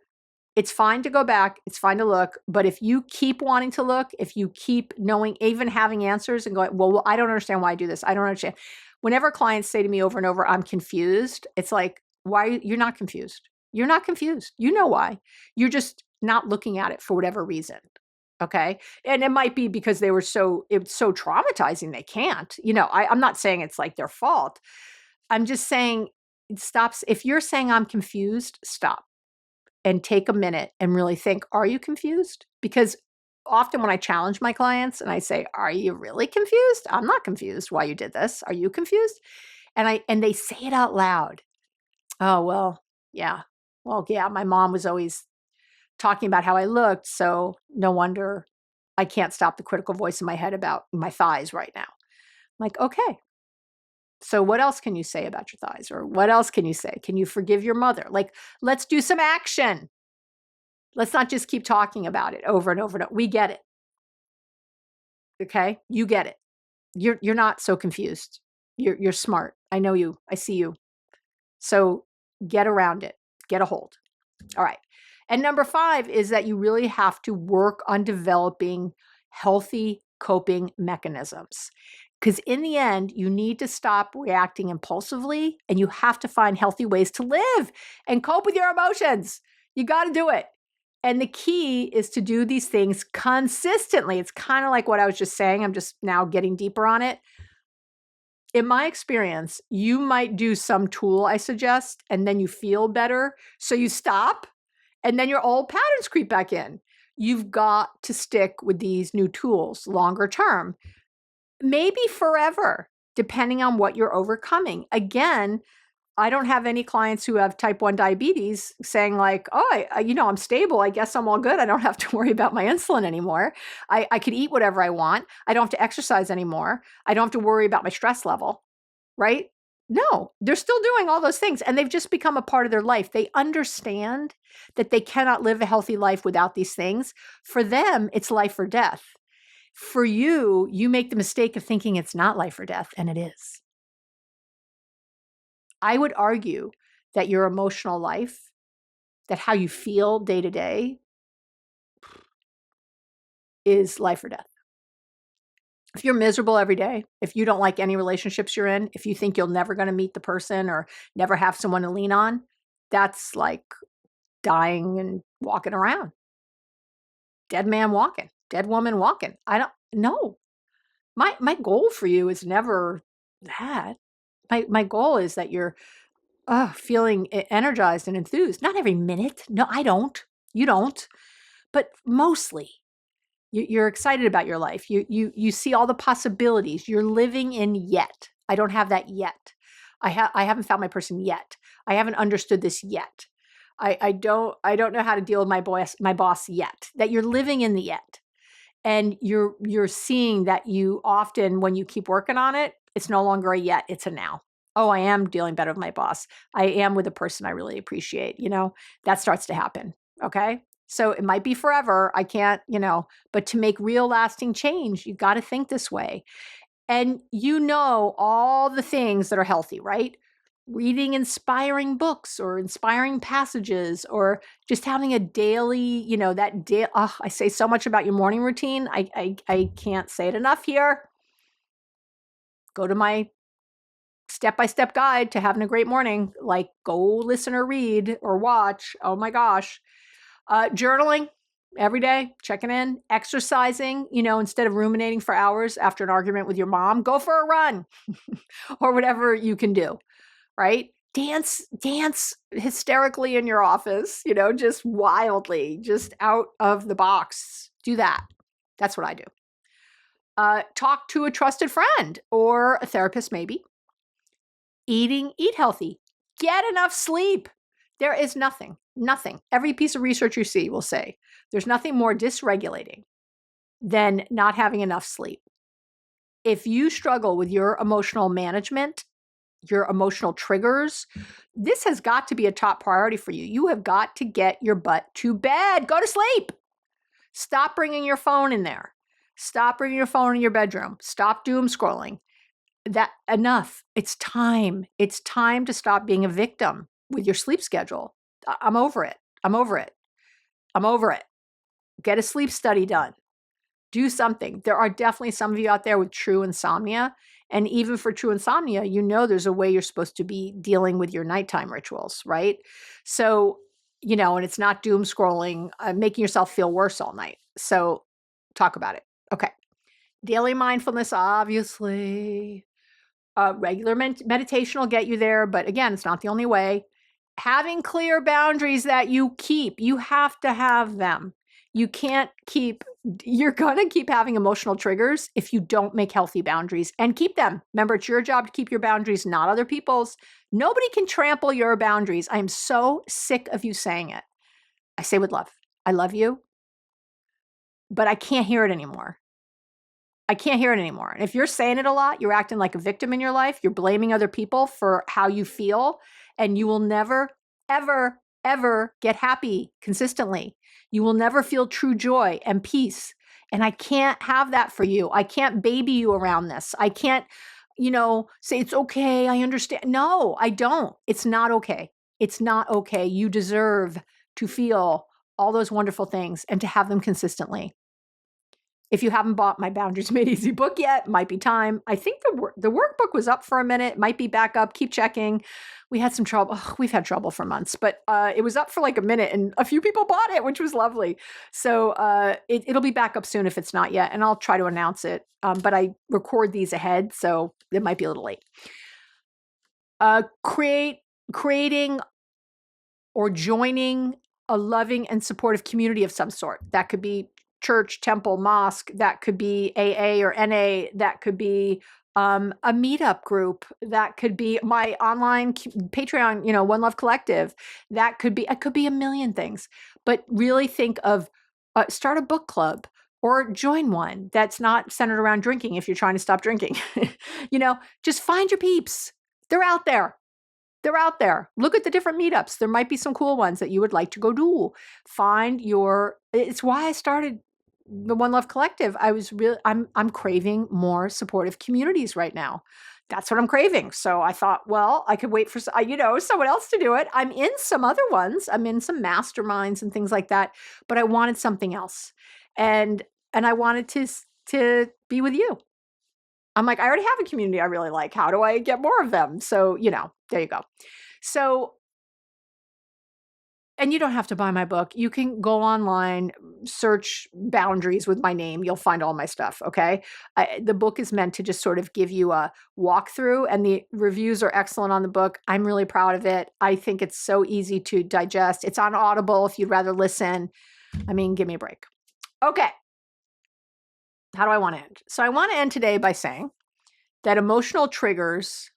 it's fine to go back. It's fine to look. But if you keep wanting to look, if you keep knowing, even having answers and going, well, I don't understand why I do this. I don't understand. Whenever clients say to me over and over, I'm confused, it's like, why? You're not confused. You're not confused. You know why. You're just not looking at it for whatever reason. Okay. And it might be because it's so traumatizing they can't. I'm not saying it's like their fault. I'm just saying it stops. If you're saying I'm confused, stop and take a minute and really think, are you confused? Because often when I challenge my clients and I say, are you really confused? I'm not confused why you did this. Are you confused? And they say it out loud. Oh, well, yeah. Well, yeah, my mom was always talking about how I looked, so no wonder I can't stop the critical voice in my head about my thighs right now. I'm like, okay. So what else can you say about your thighs? Or what else can you say? Can you forgive your mother? Like, let's do some action. Let's not just keep talking about it over and over and over. We get it. Okay? You get it. You're not so confused. You're smart. I know you. I see you. So get around it. Get a hold. All right. And number 5 is that you really have to work on developing healthy coping mechanisms. Because in the end, you need to stop reacting impulsively and you have to find healthy ways to live and cope with your emotions. You got to do it. And the key is to do these things consistently. It's kind of like what I was just saying. I'm just now getting deeper on it. In my experience, you might do some tool I suggest, and then you feel better. So you stop, and then your old patterns creep back in. You've got to stick with these new tools longer term, maybe forever, depending on what you're overcoming. Again, I don't have any clients who have type 1 diabetes saying like, oh, I'm stable. I guess I'm all good. I don't have to worry about my insulin anymore. I could eat whatever I want. I don't have to exercise anymore. I don't have to worry about my stress level, right? No, they're still doing all those things and they've just become a part of their life. They understand that they cannot live a healthy life without these things. For them, it's life or death. For you, you make the mistake of thinking it's not life or death, and it is. I would argue that your emotional life, that how you feel day to day, is life or death. If you're miserable every day, if you don't like any relationships you're in, if you think you're never going to meet the person or never have someone to lean on, that's like dying and walking around. Dead man walking, dead woman walking. I don't know. My goal for you is never that. My goal is that you're feeling energized and enthused. Not every minute. No, I don't. You don't. But mostly, you're excited about your life. You see all the possibilities. You're living in yet. I don't have that yet. I haven't found my person yet. I haven't understood this yet. I don't know how to deal with my boss yet. That you're living in the yet. And you're seeing that you often, when you keep working on it, it's no longer a yet, it's a now. Oh, I am dealing better with my boss. I am with a person I really appreciate, that starts to happen. Okay. So it might be forever. I can't, but to make real lasting change, you got to think this way. And all the things that are healthy, right? Reading inspiring books or inspiring passages or just having a daily, I say so much about your morning routine. I can't say it enough here. Go to my step-by-step guide to having a great morning. Like go listen or read or watch. Oh my gosh. Journaling every day, checking in, exercising, instead of ruminating for hours after an argument with your mom, go for a run or whatever you can do, right? Dance hysterically in your office, just wildly, just out of the box. Do that. That's what I do. Talk to a trusted friend or a therapist, maybe. Eat healthy, get enough sleep. There is nothing. Every piece of research you see will say there's nothing more dysregulating than not having enough sleep. If you struggle with your emotional management, your emotional triggers, this has got to be a top priority for you. You have got to get your butt to bed. Go to sleep. Stop bringing your phone in there. Stop bringing your phone in your bedroom. Stop doom scrolling. That enough. It's time. It's time to stop being a victim with your sleep schedule. I'm over it. I'm over it. I'm over it. Get a sleep study done. Do something. There are definitely some of you out there with true insomnia. And even for true insomnia, you know there's a way you're supposed to be dealing with your nighttime rituals, right? So, and it's not doom scrolling, making yourself feel worse all night. So talk about it. Okay. Daily mindfulness, obviously. Regular meditation will get you there. But again, it's not the only way. Having clear boundaries that you keep. You have to have them. You're going to keep having emotional triggers if you don't make healthy boundaries and keep them. Remember, it's your job to keep your boundaries, not other people's. Nobody can trample your boundaries. I am so sick of you saying it. I say with love, I love you, but I can't hear it anymore. I can't hear it anymore. And if you're saying it a lot, you're acting like a victim in your life. You're blaming other people for how you feel, and you will never, ever, ever get happy consistently. You will never feel true joy and peace. And I can't have that for you. I can't baby you around this. I can't, say it's okay. I understand. No, I don't. It's not okay. It's not okay. You deserve to feel all those wonderful things and to have them consistently. If you haven't bought my Boundaries Made Easy book yet, might be time. I think the workbook was up for a minute, might be back up. Keep checking. We had some trouble. We've had trouble for months, but it was up for like a minute and a few people bought it, which was lovely. So it'll be back up soon if it's not yet, and I'll try to announce it. But I record these ahead, so it might be a little late. Creating or joining a loving and supportive community of some sort. That could be church, temple, mosque. That could be AA or NA. That could be a meetup group. That could be my online Patreon, One Love Collective. It could be a million things. But really think of start a book club or join one that's not centered around drinking if you're trying to stop drinking. Just find your peeps. They're out there. They're out there. Look at the different meetups. There might be some cool ones that you would like to go do. It's why I started the One Love Collective. I'm craving more supportive communities right now. That's what I'm craving. So I thought, well, I could wait for, someone else to do it. I'm in some other ones. I'm in some masterminds and things like that, but I wanted something else. And I wanted to be with you. I'm like, I already have a community I really like. How do I get more of them? So, there you go. So, and you don't have to buy my book. You can go online, search boundaries with my name. You'll find all my stuff. Okay. The book is meant to just sort of give you a walkthrough, and the reviews are excellent on the book. I'm really proud of it. I think it's so easy to digest. It's on Audible if you'd rather listen. Give me a break. Okay. How do I want to end? So I want to end today by saying that emotional triggers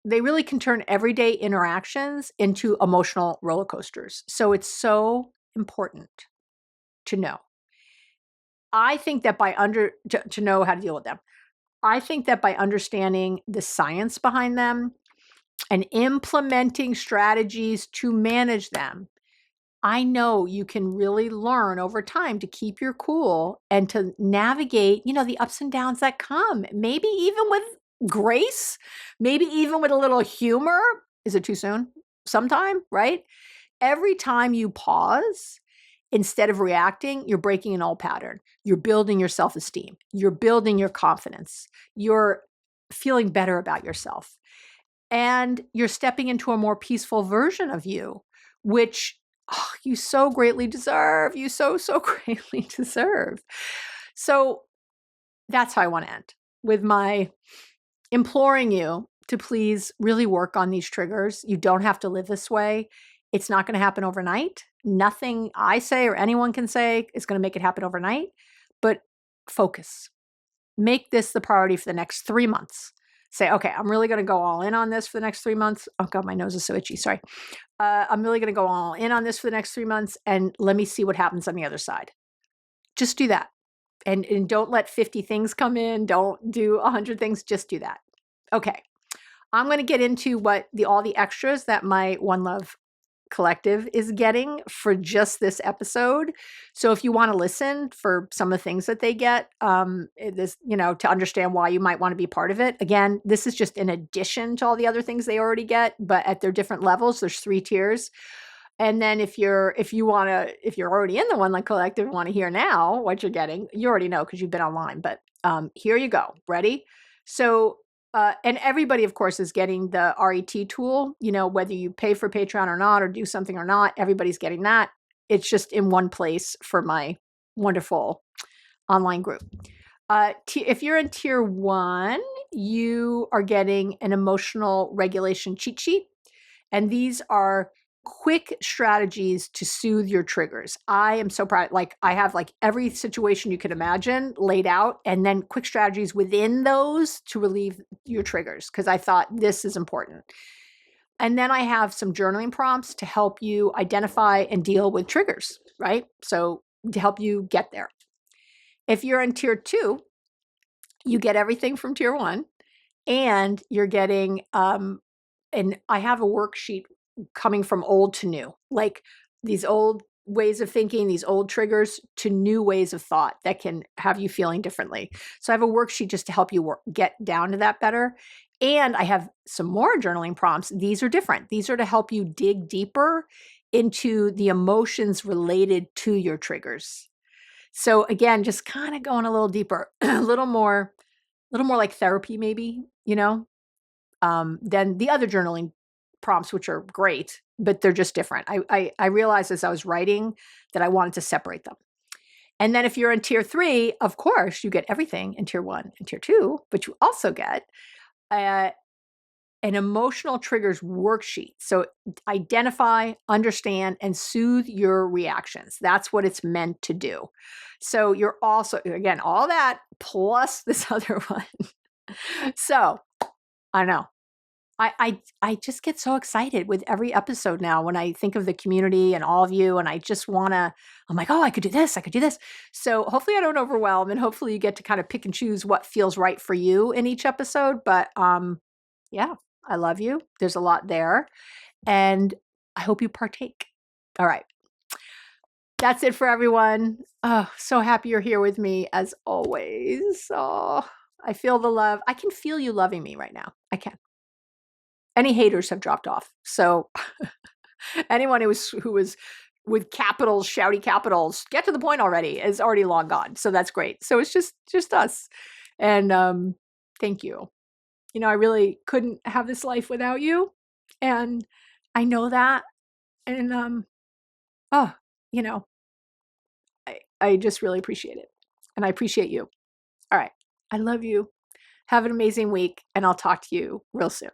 they really can turn everyday interactions into emotional roller coasters. So it's so important to know. I think that to know how to deal with them. I think that by understanding the science behind them and implementing strategies to manage them, I know you can really learn over time to keep your cool and to navigate, the ups and downs that come, maybe even with grace, maybe even with a little humor. Is it too soon? Sometime, right? Every time you pause, instead of reacting, you're breaking an old pattern. You're building your self-esteem. You're building your confidence. You're feeling better about yourself. And you're stepping into a more peaceful version of you, which you so greatly deserve. You so greatly deserve. So that's how I want to end, with my imploring you to please really work on these triggers. You don't have to live this way. It's not going to happen overnight. Nothing I say or anyone can say is going to make it happen overnight, but focus. Make this the priority for the next 3 months. Say, okay, I'm really going to go all in on this for the next 3 months. Oh God, my nose is so itchy. Sorry. I'm really going to go all in on this for the next 3 months, and let me see what happens on the other side. Just do that. And don't let 50 things come in. Don't do 100 things. Just do that. Okay. I'm going to get into what all the extras that my One Love Collective is getting for just this episode. So if you want to listen for some of the things that they get, this, to understand why you might want to be part of it. Again, this is just in addition to all the other things they already get, but at their different levels. There's 3 tiers. And then if you're already in the One Love Collective and want to hear now what you're getting, you already know because you've been online. But here you go. Ready? So and everybody, of course, is getting the RET tool, whether you pay for Patreon or not, or do something or not, everybody's getting that. It's just in one place for my wonderful online group. If you're in tier 1, you are getting an emotional regulation cheat sheet. And these are quick strategies to soothe your triggers. I am so proud. I have every situation you can imagine laid out, and then quick strategies within those to relieve your triggers, because I thought this is important. And then I have some journaling prompts to help you identify and deal with triggers, right? So to help you get there. If you're in tier 2, you get everything from tier 1, and you're getting, and I have a worksheet coming from old to new, like these old ways of thinking, these old triggers to new ways of thought that can have you feeling differently. So I have a worksheet just to help you get down to that better. And I have some more journaling prompts. These are different. These are to help you dig deeper into the emotions related to your triggers. So again, just kind of going a little deeper, a little more like therapy, maybe, than the other journaling prompts, which are great, but they're just different. I realized as I was writing that I wanted to separate them. And then if you're in tier 3, of course, you get everything in tier 1 and tier 2, but you also get an emotional triggers worksheet. So identify, understand, and soothe your reactions. That's what it's meant to do. So you're also, again, all that plus this other one. So I know. I just get so excited with every episode now when I think of the community and all of you, and I just I'm like, oh, I could do this. I could do this. So hopefully I don't overwhelm, and hopefully you get to kind of pick and choose what feels right for you in each episode. But yeah, I love you. There's a lot there, and I hope you partake. All right. That's it for everyone. Oh, so happy you're here with me as always. Oh, I feel the love. I can feel you loving me right now. I can. Any haters have dropped off. So anyone who was with capitals, shouty capitals, get to the point already, is already long gone. So that's great. So it's just us. And thank you. I really couldn't have this life without you. And I know that. And oh, I just really appreciate it. And I appreciate you. All right. I love you. Have an amazing week, and I'll talk to you real soon.